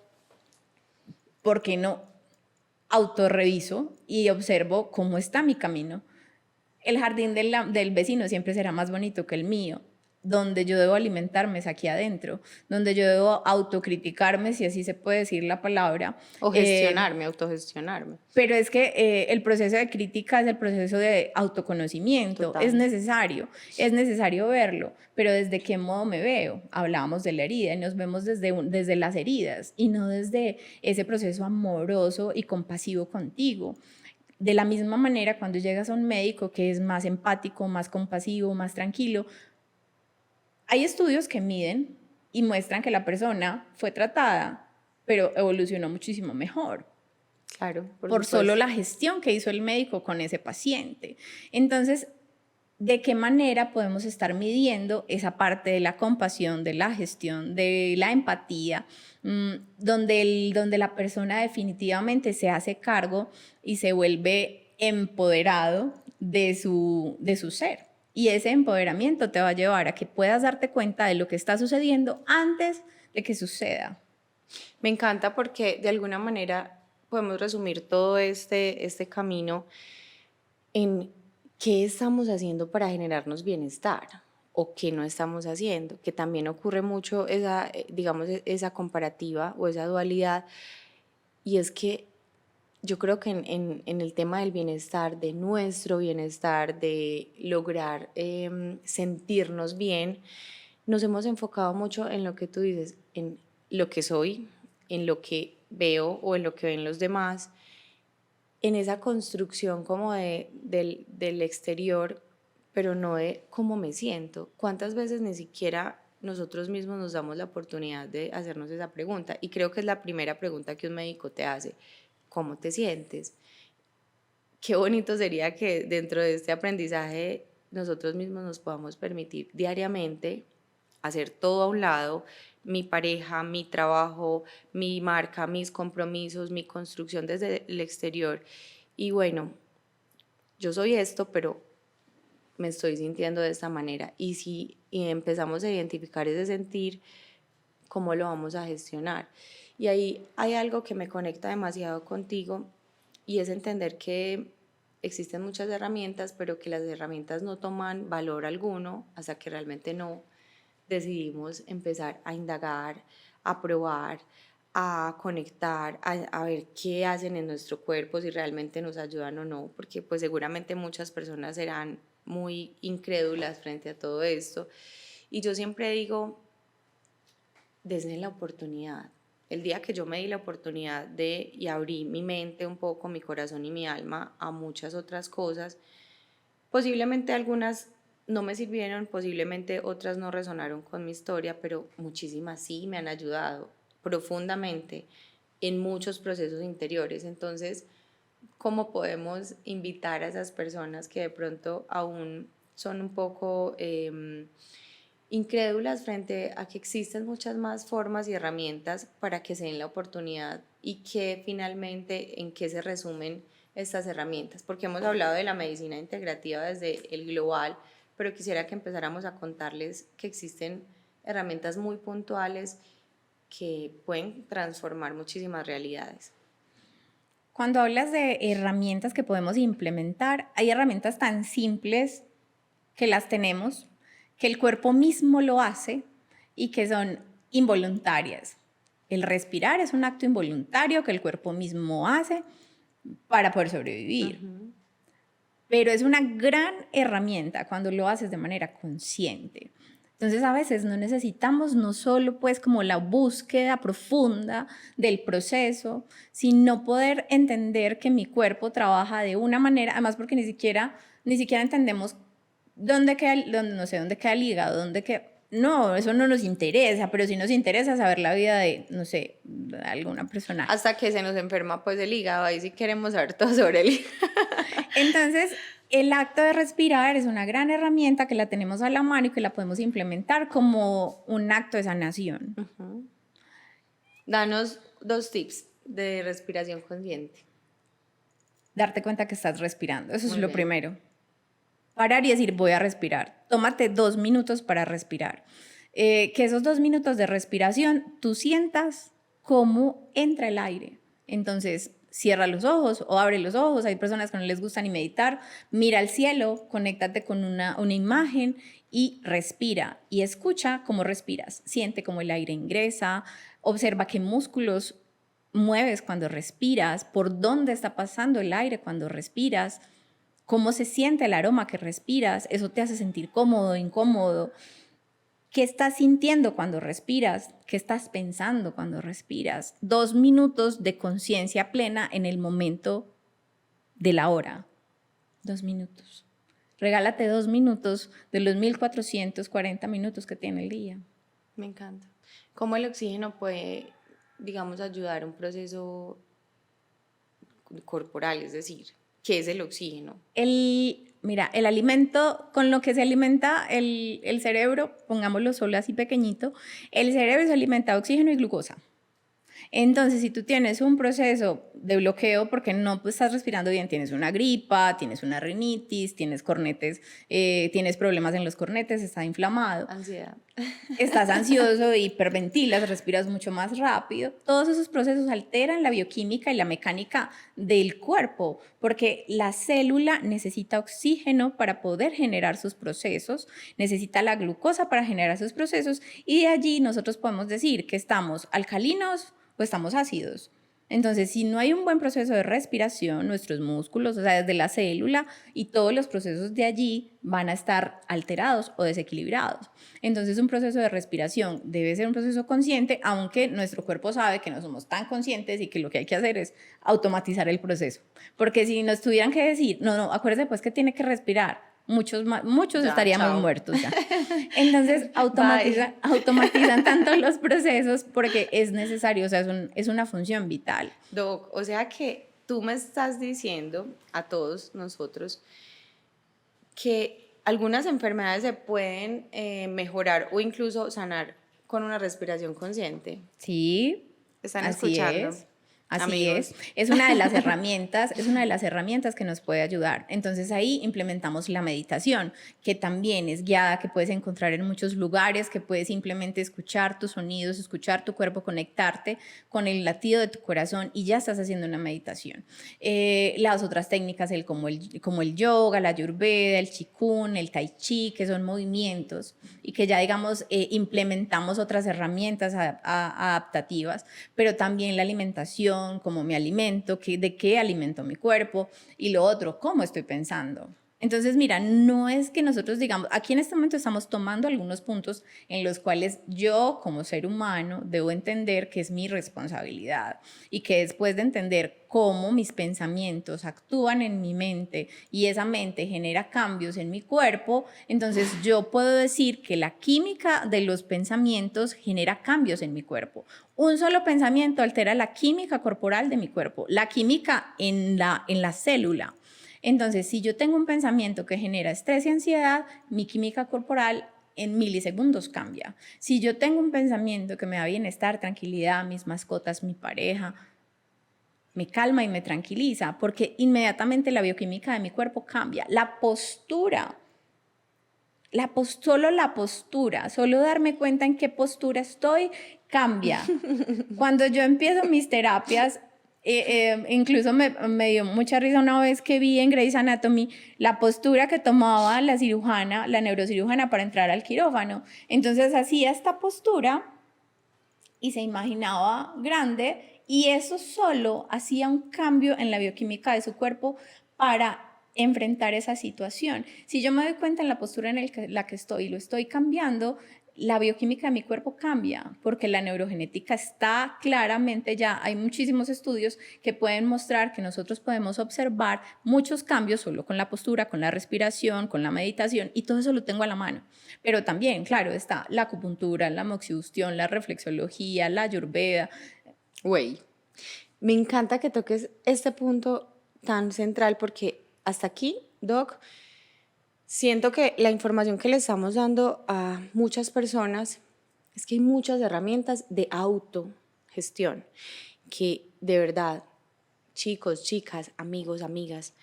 ¿Por qué no autorreviso y observo cómo está mi camino? El jardín del vecino siempre será más bonito que el mío. Donde yo debo alimentarme es aquí adentro, donde yo debo autocriticarme, si así se puede decir la palabra. O gestionarme, autogestionarme. Pero es que el proceso de crítica es el proceso de autoconocimiento. Total. Es necesario verlo, pero ¿desde qué modo me veo? Hablábamos de la herida y nos vemos desde las heridas y no desde ese proceso amoroso y compasivo contigo. De la misma manera, cuando llegas a un médico que es más empático, más compasivo, más tranquilo, hay estudios que miden y muestran que la persona fue tratada, pero evolucionó muchísimo mejor. Claro, por solo supuesto. la gestión que hizo el médico con ese paciente. Entonces, ¿de qué manera podemos estar midiendo esa parte de la compasión, de la gestión, de la empatía, donde la persona definitivamente se hace cargo y se vuelve empoderado de su ser? Y ese empoderamiento te va a llevar a que puedas darte cuenta de lo que está sucediendo antes de que suceda. Me encanta porque de alguna manera podemos resumir todo este camino en qué estamos haciendo para generarnos bienestar o qué no estamos haciendo, que también ocurre mucho esa, digamos, esa comparativa o esa dualidad, y es que yo creo que en el tema del bienestar, de nuestro bienestar, de lograr sentirnos bien, nos hemos enfocado mucho en lo que tú dices, en lo que soy, en lo que veo o en lo que ven los demás, en esa construcción como del exterior, pero no de cómo me siento. ¿Cuántas veces ni siquiera nosotros mismos nos damos la oportunidad de hacernos esa pregunta? Y creo que es la primera pregunta que un médico te hace: ¿cómo te sientes? Qué bonito sería que dentro de este aprendizaje nosotros mismos nos podamos permitir diariamente hacer todo a un lado, mi pareja, mi trabajo, mi marca, mis compromisos, mi construcción desde el exterior. Y bueno, yo soy esto, pero me estoy sintiendo de esta manera. Y si empezamos a identificar ese sentir, ¿cómo lo vamos a gestionar? Y ahí hay algo que me conecta demasiado contigo, y es entender que existen muchas herramientas, pero que las herramientas no toman valor alguno hasta que realmente no decidimos empezar a indagar, a probar, a conectar, a ver qué hacen en nuestro cuerpo, si realmente nos ayudan o no, porque pues seguramente muchas personas serán muy incrédulas frente a todo esto. Y yo siempre digo, dense la oportunidad. El día que yo me di la oportunidad y abrí mi mente un poco, mi corazón y mi alma a muchas otras cosas, posiblemente algunas no me sirvieron, posiblemente otras no resonaron con mi historia, pero muchísimas sí me han ayudado profundamente en muchos procesos interiores. Entonces, ¿cómo podemos invitar a esas personas que de pronto aún son un poco incrédulas frente a que existen muchas más formas y herramientas para que se den la oportunidad, y que finalmente en qué se resumen estas herramientas? Porque hemos hablado de la medicina integrativa desde el global, pero quisiera que empezáramos a contarles que existen herramientas muy puntuales que pueden transformar muchísimas realidades. Cuando hablas de herramientas que podemos implementar, hay herramientas tan simples que las tenemos, que el cuerpo mismo lo hace y que son involuntarias. El respirar es un acto involuntario que el cuerpo mismo hace para poder sobrevivir. Pero es una gran herramienta cuando lo haces de manera consciente. Entonces a veces no necesitamos no solo pues como la búsqueda profunda del proceso, sino poder entender que mi cuerpo trabaja de una manera, además porque ni siquiera entendemos no sé, dónde queda el hígado, dónde queda. No, eso no nos interesa, pero sí nos interesa saber la vida de, no sé, de alguna persona. Hasta que se nos enferma pues el hígado, ahí sí queremos saber todo sobre el hígado. Entonces, el acto de respirar es una gran herramienta que la tenemos a la mano y que la podemos implementar como un acto de sanación. Danos 2 tips de respiración consciente. Darte cuenta que estás respirando, eso es Muy lo bien. primero. Parar y decir, voy a respirar. Tómate 2 minutos para respirar. Que esos 2 minutos de respiración, tú sientas cómo entra el aire. Entonces, cierra los ojos o abre los ojos. Hay personas que no les gusta ni meditar. Mira al cielo, conéctate con una imagen y respira. Y escucha cómo respiras. Siente cómo el aire ingresa. Observa qué músculos mueves cuando respiras, por dónde está pasando el aire cuando respiras, cómo se siente el aroma que respiras. Eso te hace sentir cómodo, incómodo. ¿Qué estás sintiendo cuando respiras? ¿Qué estás pensando cuando respiras? 2 minutos de conciencia plena en el momento de la hora. 2 minutos. Regálate 2 minutos de los 1440 minutos que tiene el día. Me encanta. ¿Cómo el oxígeno puede, digamos, ayudar a un proceso corporal, es decir, ¿qué es el oxígeno? Mira, el alimento con lo que se alimenta el cerebro, pongámoslo solo así pequeñito, el cerebro se alimenta de oxígeno y glucosa. Entonces, si tú tienes un proceso de bloqueo porque no estás respirando bien, tienes una gripa, tienes una rinitis, tienes cornetes, tienes problemas en los cornetes, está inflamado, Ansiedad. estás ansioso, hiperventilas, respiras mucho más rápido, todos esos procesos alteran la bioquímica y la mecánica del cuerpo, porque la célula necesita oxígeno para poder generar sus procesos, necesita la glucosa para generar sus procesos, y de allí nosotros podemos decir que estamos alcalinos o estamos ácidos. Entonces, si no hay un buen proceso de respiración, nuestros músculos, o sea, desde la célula y todos los procesos de allí van a estar alterados o desequilibrados. Entonces, un proceso de respiración debe ser un proceso consciente, aunque nuestro cuerpo sabe que no somos tan conscientes y que lo que hay que hacer es automatizar el proceso. Porque si nos tuvieran que decir, no, acuérdese pues que tiene que respirar, muchos Ya, estaríamos chao. muertos ya. Entonces automatizan tanto los procesos porque es necesario, o sea, es una función vital. Doc, o sea que tú me estás diciendo a todos nosotros que algunas enfermedades se pueden mejorar o incluso sanar con una respiración consciente. Sí, ¿Están así escuchando? es. Así Amigos. es una de las herramientas que nos puede ayudar. Entonces ahí implementamos la meditación, que también es guiada, que puedes encontrar en muchos lugares, que puedes simplemente escuchar tus sonidos, escuchar tu cuerpo, conectarte con el latido de tu corazón y ya estás haciendo una meditación. Las otras técnicas, como el yoga, la ayurveda, el qigong, el tai chi, que son movimientos y que ya digamos implementamos otras herramientas adaptativas, pero también la alimentación, cómo me alimento, de qué alimento mi cuerpo, y lo otro, cómo estoy pensando. Entonces, mira, no es que nosotros digamos, aquí en este momento estamos tomando algunos puntos en los cuales yo como ser humano debo entender que es mi responsabilidad y que después de entender cómo mis pensamientos actúan en mi mente y esa mente genera cambios en mi cuerpo, entonces yo puedo decir que la química de los pensamientos genera cambios en mi cuerpo. Un solo pensamiento altera la química corporal de mi cuerpo, la química en la célula. Entonces, si yo tengo un pensamiento que genera estrés y ansiedad, mi química corporal en milisegundos cambia. Si yo tengo un pensamiento que me da bienestar, tranquilidad, mis mascotas, mi pareja, me calma y me tranquiliza, porque inmediatamente la bioquímica de mi cuerpo cambia. La postura, solo darme cuenta en qué postura estoy, cambia. Cuando yo empiezo mis terapias, incluso me dio mucha risa una vez que vi en Grey's Anatomy la postura que tomaba la cirujana, la neurocirujana para entrar al quirófano. Entonces hacía esta postura y se imaginaba grande y eso solo hacía un cambio en la bioquímica de su cuerpo para enfrentar esa situación. Si yo me doy cuenta en la postura en la que estoy y lo estoy cambiando, la bioquímica de mi cuerpo cambia, porque la neurogenética está claramente ya, hay muchísimos estudios que pueden mostrar que nosotros podemos observar muchos cambios solo con la postura, con la respiración, con la meditación, y todo eso lo tengo a la mano. Pero también, claro, está la acupuntura, la moxibustión, la reflexología, la ayurveda. Güey, me encanta que toques este punto tan central porque hasta aquí, Doc, siento que la información que le estamos dando a muchas personas es que hay muchas herramientas de autogestión que de verdad, chicos, chicas, amigos, amigas,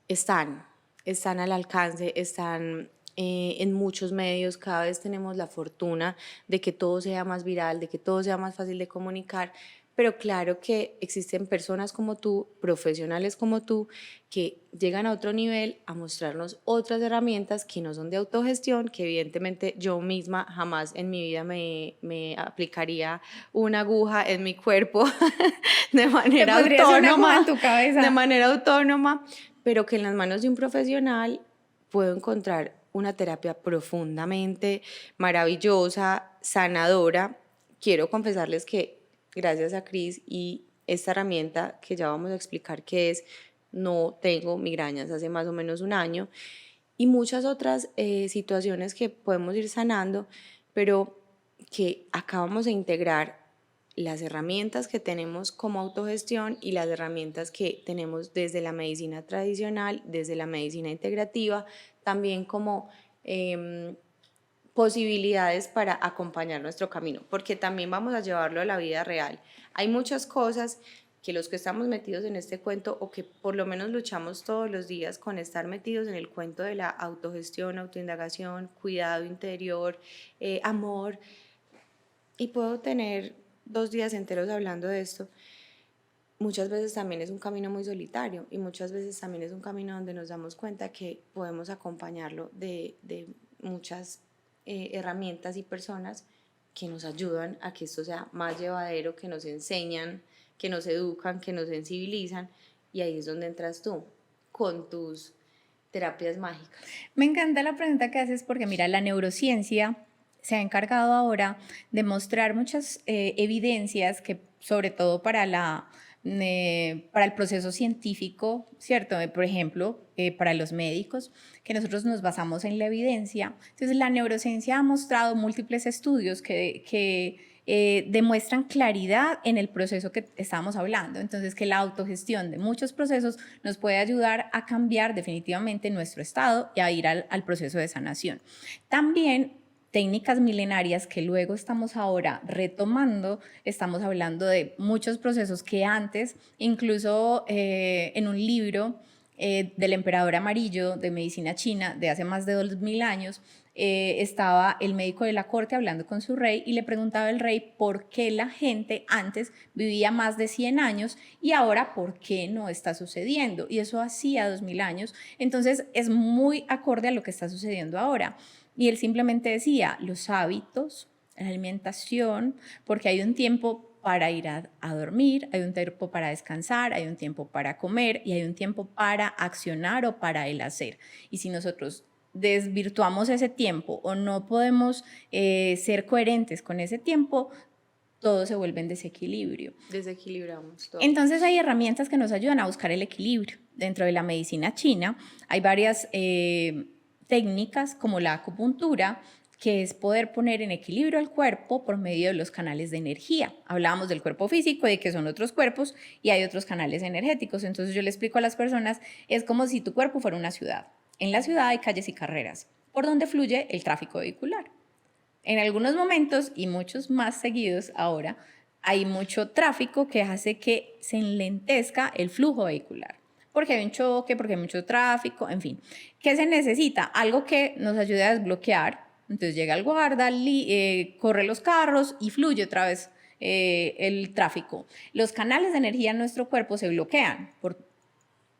están al alcance, están en muchos medios, cada vez tenemos la fortuna de que todo sea más viral, de que todo sea más fácil de comunicar, pero claro que existen personas como tú, profesionales como tú, que llegan a otro nivel a mostrarnos otras herramientas que no son de autogestión, que evidentemente yo misma jamás en mi vida me aplicaría una aguja en mi cuerpo de manera Te podrías hacer una aguja autónoma, en tu cabeza. de manera autónoma, pero que en las manos de un profesional puedo encontrar una terapia profundamente maravillosa, sanadora. Quiero confesarles que gracias a Cris y esta herramienta que ya vamos a explicar qué es, no tengo migrañas hace más o menos un año y muchas otras situaciones que podemos ir sanando, pero que acabamos de integrar las herramientas que tenemos como autogestión y las herramientas que tenemos desde la medicina tradicional, desde la medicina integrativa, también como posibilidades para acompañar nuestro camino, porque también vamos a llevarlo a la vida real. Hay muchas cosas que los que estamos metidos en este cuento o que por lo menos luchamos todos los días con estar metidos en el cuento de la autogestión, autoindagación, cuidado interior, amor, y puedo tener 2 días enteros hablando de esto. Muchas veces también es un camino muy solitario y muchas veces también es un camino donde nos damos cuenta que podemos acompañarlo de muchas herramientas y personas que nos ayudan a que esto sea más llevadero, que nos enseñan, que nos educan, que nos sensibilizan, y ahí es donde entras tú con tus terapias mágicas. Me encanta la pregunta que haces porque mira, la neurociencia se ha encargado ahora de mostrar muchas evidencias que sobre todo para el proceso científico, ¿cierto? Por ejemplo, para los médicos, que nosotros nos basamos en la evidencia. Entonces, la neurociencia ha mostrado múltiples estudios que demuestran claridad en el proceso que estamos hablando. Entonces, que la autogestión de muchos procesos nos puede ayudar a cambiar definitivamente nuestro estado y a ir al proceso de sanación. También técnicas milenarias que luego estamos ahora retomando, estamos hablando de muchos procesos que antes, incluso en un libro del emperador amarillo de medicina china de hace más de 2000 años, estaba el médico de la corte hablando con su rey y le preguntaba al rey por qué la gente antes vivía más de 100 años y ahora por qué no está sucediendo. Y eso hacía 2000 años. Entonces es muy acorde a lo que está sucediendo ahora. Y él simplemente decía, los hábitos, la alimentación, porque hay un tiempo para ir a dormir, hay un tiempo para descansar, hay un tiempo para comer y hay un tiempo para accionar o para el hacer. Y si nosotros desvirtuamos ese tiempo o no podemos ser coherentes con ese tiempo, todo se vuelve en desequilibrio. Desequilibramos todo. Entonces hay herramientas que nos ayudan a buscar el equilibrio. Dentro de la medicina china hay varias técnicas como la acupuntura, que es poder poner en equilibrio el cuerpo por medio de los canales de energía. Hablábamos del cuerpo físico, de que son otros cuerpos y hay otros canales energéticos. Entonces yo le explico a las personas, es como si tu cuerpo fuera una ciudad. En la ciudad hay calles y carreras, por donde fluye el tráfico vehicular. En algunos momentos, y muchos más seguidos ahora, hay mucho tráfico que hace que se enlentezca el flujo vehicular. Porque hay un choque, porque hay mucho tráfico, en fin. ¿Qué se necesita? Algo que nos ayude a desbloquear. Entonces llega el guarda, corre los carros y fluye otra vez el tráfico. Los canales de energía en nuestro cuerpo se bloquean por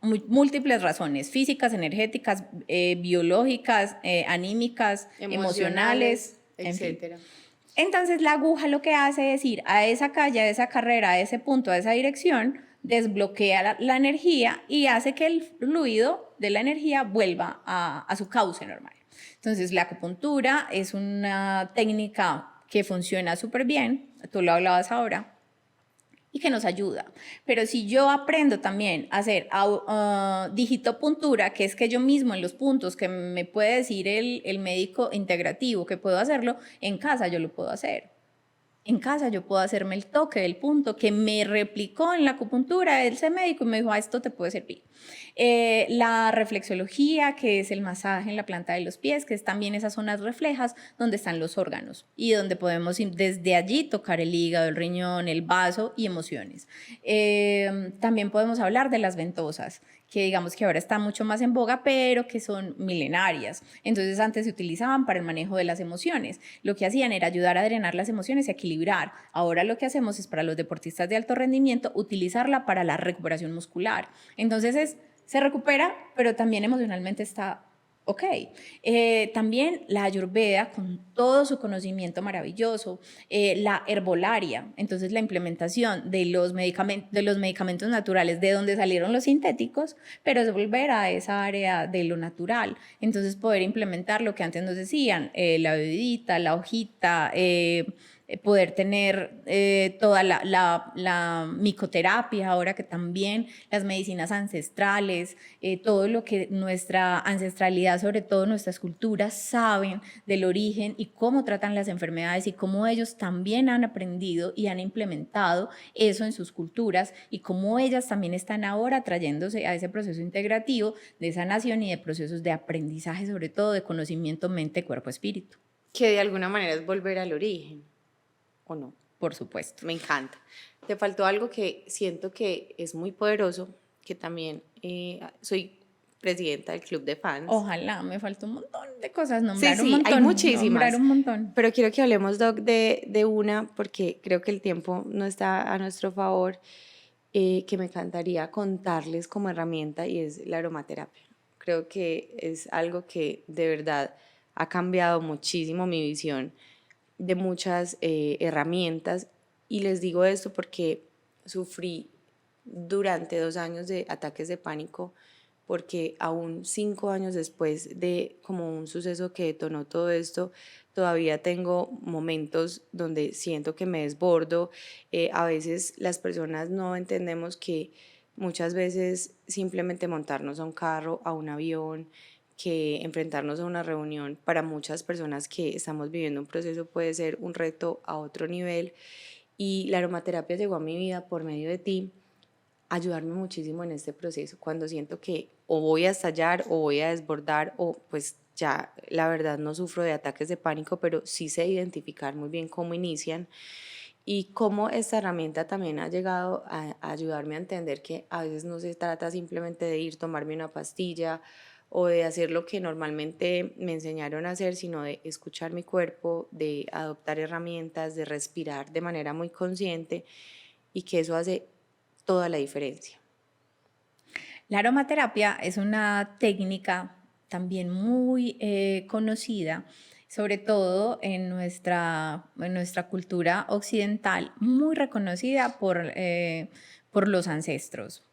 múltiples razones, físicas, energéticas, biológicas, anímicas, emocionales, etcétera. Entonces la aguja lo que hace es ir a esa calle, a esa carrera, a ese punto, a esa dirección, desbloquea la energía y hace que el fluido de la energía vuelva a su cauce normal. Entonces la acupuntura es una técnica que funciona súper bien, tú lo hablabas ahora, y que nos ayuda. Pero si yo aprendo también a hacer digitopuntura, que es que yo mismo en los puntos que me puede decir el médico integrativo que puedo hacerlo, en casa yo lo puedo hacer. En casa yo puedo hacerme el toque del punto que me replicó en la acupuntura ese médico y me dijo, esto te puede servir. La reflexología, que es el masaje en la planta de los pies, que es también esas zonas reflejas donde están los órganos y donde podemos desde allí tocar el hígado, el riñón, el vaso y emociones. También podemos hablar de las ventosas, que digamos que ahora está mucho más en boga, pero que son milenarias. Entonces antes se utilizaban para el manejo de las emociones. Lo que hacían era ayudar a drenar las emociones y equilibrar. Ahora lo que hacemos es para los deportistas de alto rendimiento utilizarla para la recuperación muscular. Entonces se recupera, pero también emocionalmente está ok. También la Ayurveda, con todo su conocimiento maravilloso, la herbolaria, entonces la implementación de los medicamentos naturales, de donde salieron los sintéticos, pero es volver a esa área de lo natural. Entonces poder implementar lo que antes nos decían, la bebidita, la hojita, poder tener toda la micoterapia, ahora que también las medicinas ancestrales, todo lo que nuestra ancestralidad, sobre todo nuestras culturas, saben del origen y cómo tratan las enfermedades y cómo ellos también han aprendido y han implementado eso en sus culturas y cómo ellas también están ahora trayéndose a ese proceso integrativo de sanación y de procesos de aprendizaje, sobre todo de conocimiento mente, cuerpo, espíritu. Que de alguna manera es volver al origen, ¿o no? Por supuesto. Me encanta. Te faltó algo que siento que es muy poderoso, que también soy presidenta del club de fans. Ojalá, me faltó un montón de cosas, Sí, nombrar un sí, montón. hay muchísimas. Nombrar un montón. Pero quiero que hablemos, Doc, de una, porque creo que el tiempo no está a nuestro favor, que me encantaría contarles como herramienta y es la aromaterapia. Creo que es algo que de verdad ha cambiado muchísimo mi visión de muchas herramientas y les digo esto porque sufrí durante 2 años de ataques de pánico porque aún 5 años después de como un suceso que detonó todo esto, todavía tengo momentos donde siento que me desbordo. A veces las personas no entendemos que muchas veces simplemente montarnos a un carro, a un avión, que enfrentarnos a una reunión para muchas personas que estamos viviendo un proceso puede ser un reto a otro nivel. Y la aromaterapia llegó a mi vida por medio de ti, ayudarme muchísimo en este proceso, cuando siento que o voy a estallar o voy a desbordar o pues ya la verdad no sufro de ataques de pánico, pero sí sé identificar muy bien cómo inician y cómo esta herramienta también ha llegado a ayudarme a entender que a veces no se trata simplemente de ir, tomarme una pastilla o de hacer lo que normalmente me enseñaron a hacer, sino de escuchar mi cuerpo, de adoptar herramientas, de respirar de manera muy consciente y que eso hace toda la diferencia. La aromaterapia es una técnica también muy conocida, sobre todo en nuestra cultura occidental, muy reconocida por los ancestros,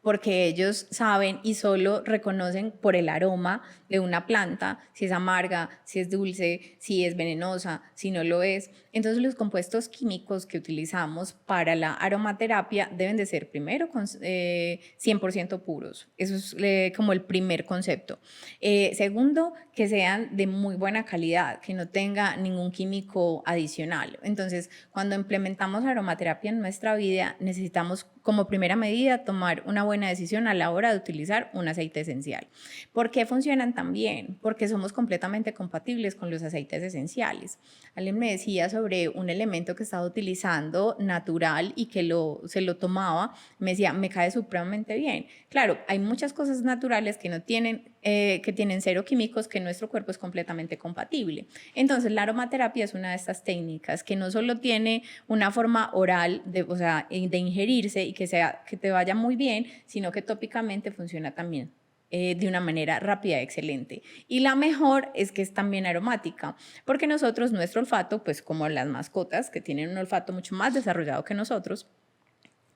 porque ellos saben y solo reconocen por el aroma de una planta, si es amarga, si es dulce, si es venenosa, si no lo es. Entonces los compuestos químicos que utilizamos para la aromaterapia deben de ser primero 100% puros. Eso es como el primer concepto. Segundo, que sean de muy buena calidad, que no tenga ningún químico adicional. Entonces, cuando implementamos aromaterapia en nuestra vida, necesitamos como primera medida tomar una buena decisión a la hora de utilizar un aceite esencial. ¿Por qué funcionan tan bien? Porque somos completamente compatibles con los aceites esenciales. Alguien me decía sobre un elemento que estaba utilizando natural y que se lo tomaba, me decía, me cae supremamente bien. Claro, hay muchas cosas naturales que no tienen, que tienen cero químicos, que nuestro cuerpo es completamente compatible. Entonces, la aromaterapia es una de estas técnicas que no solo tiene una forma oral, o sea, de ingerirse y que te vaya muy bien, sino que tópicamente funciona también de una manera rápida y excelente. Y la mejor es que es también aromática, porque nosotros, nuestro olfato, pues como las mascotas que tienen un olfato mucho más desarrollado que nosotros,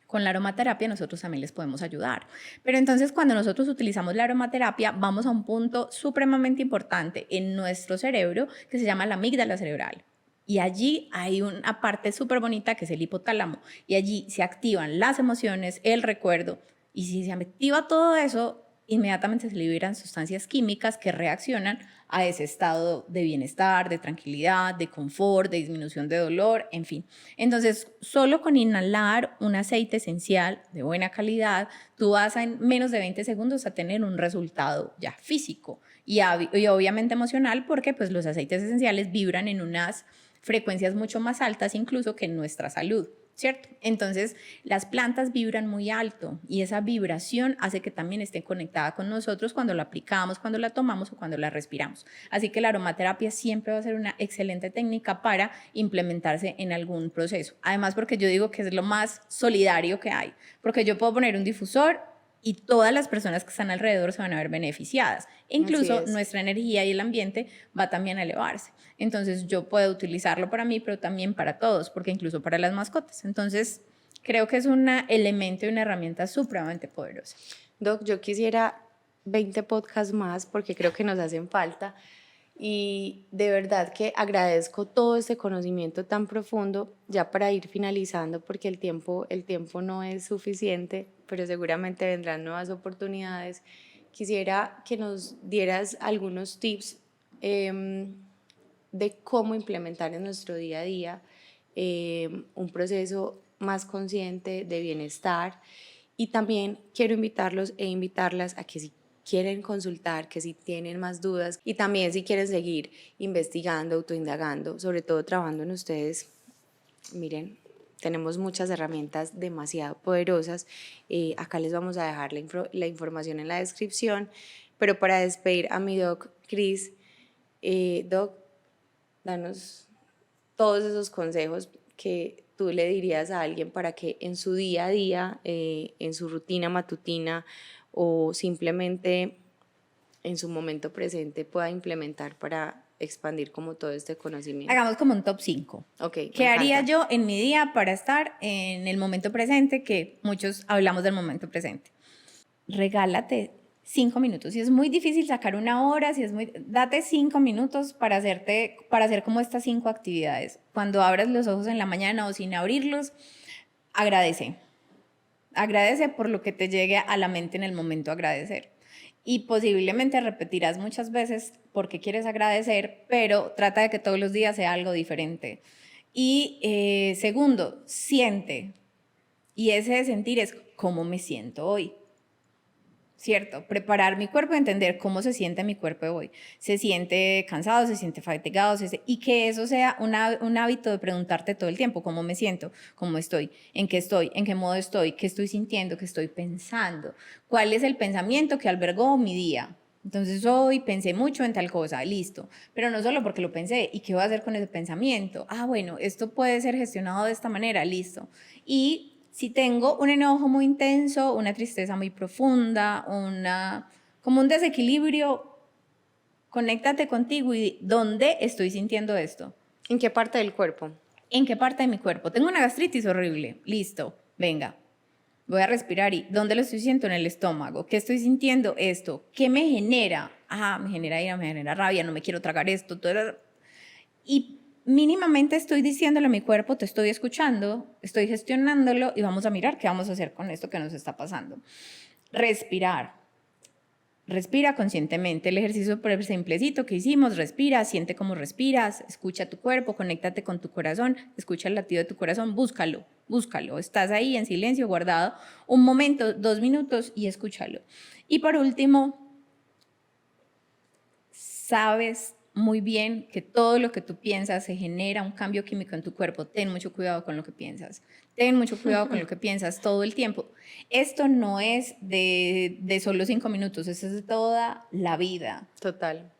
con la aromaterapia nosotros también les podemos ayudar. Pero entonces cuando nosotros utilizamos la aromaterapia vamos a un punto supremamente importante en nuestro cerebro que se llama la amígdala cerebral. Y allí hay una parte súper bonita que es el hipotálamo. Y allí se activan las emociones, el recuerdo. Y si se activa todo eso, inmediatamente se liberan sustancias químicas que reaccionan a ese estado de bienestar, de tranquilidad, de confort, de disminución de dolor, en fin. Entonces, solo con inhalar un aceite esencial de buena calidad, tú vas en menos de 20 segundos a tener un resultado ya físico y obviamente emocional, porque pues, los aceites esenciales vibran en unas frecuencias mucho más altas incluso que en nuestra salud, ¿cierto? Entonces, las plantas vibran muy alto y esa vibración hace que también esté conectada con nosotros cuando la aplicamos, cuando la tomamos o cuando la respiramos. Así que la aromaterapia siempre va a ser una excelente técnica para implementarse en algún proceso. Además, porque yo digo que es lo más solidario que hay, porque yo puedo poner un difusor y todas las personas que están alrededor se van a ver beneficiadas. Incluso nuestra energía y el ambiente va también a elevarse. Entonces yo puedo utilizarlo para mí, pero también para todos, porque incluso para las mascotas. Entonces creo que es un elemento y una herramienta supremamente poderosa. Doc, yo quisiera 20 podcasts más porque creo que nos hacen falta. Y de verdad que agradezco todo este conocimiento tan profundo, ya para ir finalizando, porque el tiempo no es suficiente, pero seguramente vendrán nuevas oportunidades. Quisiera que nos dieras algunos tips de cómo implementar en nuestro día a día un proceso más consciente de bienestar. Y también quiero invitarlos e invitarlas a que si quieren consultar, que si tienen más dudas y también si quieren seguir investigando, autoindagando, sobre todo trabajando en ustedes, miren, tenemos muchas herramientas demasiado poderosas. Acá les vamos a dejar la información en la descripción, pero para despedir a mi doc, Cris, doc, danos todos esos consejos que tú le dirías a alguien para que en su día a día, en su rutina matutina o simplemente en su momento presente pueda implementar para expandir como todo este conocimiento. Hagamos como un top 5. Ok, me ¿Qué haría encanta. yo en mi día para estar en el momento presente? Que muchos hablamos del momento presente. Regálate 5 minutos. Si es muy difícil sacar una hora, date 5 minutos para hacer como estas 5 actividades. Cuando abras los ojos en la mañana o sin abrirlos, agradece. Agradece por lo que te llegue a la mente en el momento agradecer. Y posiblemente repetirás muchas veces por qué quieres agradecer, pero trata de que todos los días sea algo diferente. Y segundo, siente. Y ese de sentir es cómo me siento hoy. ¿Cierto? Preparar mi cuerpo, entender cómo se siente mi cuerpo hoy. Se siente cansado, se siente fatigado, y que eso sea un hábito de preguntarte todo el tiempo, ¿cómo me siento? ¿Cómo estoy? ¿En qué modo estoy? ¿Qué estoy sintiendo? ¿Qué estoy pensando? ¿Cuál es el pensamiento que albergó mi día? Entonces hoy pensé mucho en tal cosa, listo, pero no solo porque lo pensé, ¿y qué voy a hacer con ese pensamiento? Bueno, esto puede ser gestionado de esta manera, listo. Y si tengo un enojo muy intenso, una tristeza muy profunda, como un desequilibrio, conéctate contigo y ¿dónde estoy sintiendo esto? ¿En qué parte del cuerpo? ¿En qué parte de mi cuerpo? Tengo una gastritis horrible, listo, venga. Voy a respirar y ¿dónde lo estoy sintiendo? En el estómago. ¿Qué estoy sintiendo? Esto. ¿Qué me genera? Me genera ira, me genera rabia, no me quiero tragar esto. Y mínimamente estoy diciéndole a mi cuerpo, te estoy escuchando, estoy gestionándolo y vamos a mirar qué vamos a hacer con esto que nos está pasando. Respirar. Respira conscientemente. El ejercicio súper simplecito que hicimos, respira, siente cómo respiras, escucha tu cuerpo, conéctate con tu corazón, escucha el latido de tu corazón, búscalo. Estás ahí en silencio, guardado, un momento, 2 minutos y escúchalo. Y por último, sabes muy bien que todo lo que tú piensas se genera un cambio químico en tu cuerpo. Ten mucho cuidado con lo que piensas. Ten mucho cuidado con lo que piensas todo el tiempo. Esto no es de solo 5 minutos, eso es de toda la vida. Total.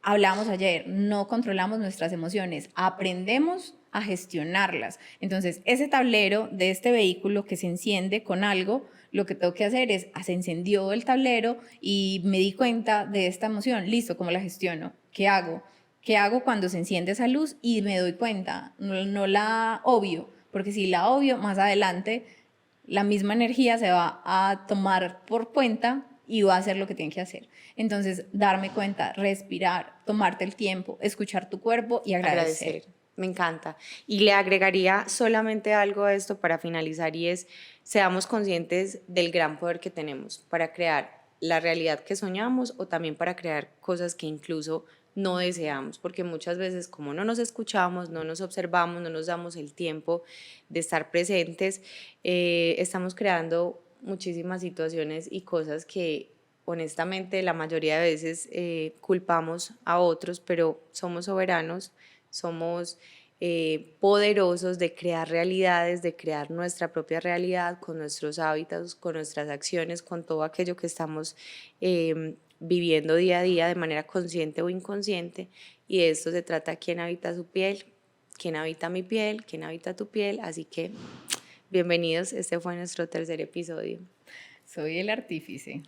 Hablamos ayer, no controlamos nuestras emociones, aprendemos a gestionarlas. Entonces, ese tablero de este vehículo que se enciende con algo, lo que tengo que hacer es, se encendió el tablero y me di cuenta de esta emoción, listo, ¿cómo la gestiono? ¿Qué hago? ¿Qué hago cuando se enciende esa luz y me doy cuenta? No la obvio, porque si la obvio, más adelante la misma energía se va a tomar por cuenta y va a hacer lo que tiene que hacer. Entonces, darme cuenta, respirar, tomarte el tiempo, escuchar tu cuerpo y agradecer. Me encanta. Y le agregaría solamente algo a esto para finalizar y es, seamos conscientes del gran poder que tenemos para crear la realidad que soñamos o también para crear cosas que incluso no deseamos, porque muchas veces como no nos escuchamos, no nos observamos, no nos damos el tiempo de estar presentes, estamos creando muchísimas situaciones y cosas que honestamente la mayoría de veces culpamos a otros, pero somos soberanos, somos poderosos de crear realidades, de crear nuestra propia realidad con nuestros hábitos, con nuestras acciones, con todo aquello que estamos viviendo día a día de manera consciente o inconsciente. Y de esto se trata: quién habita su piel, quién habita mi piel, quién habita tu piel. Así que bienvenidos, este fue nuestro tercer episodio. Soy el artífice.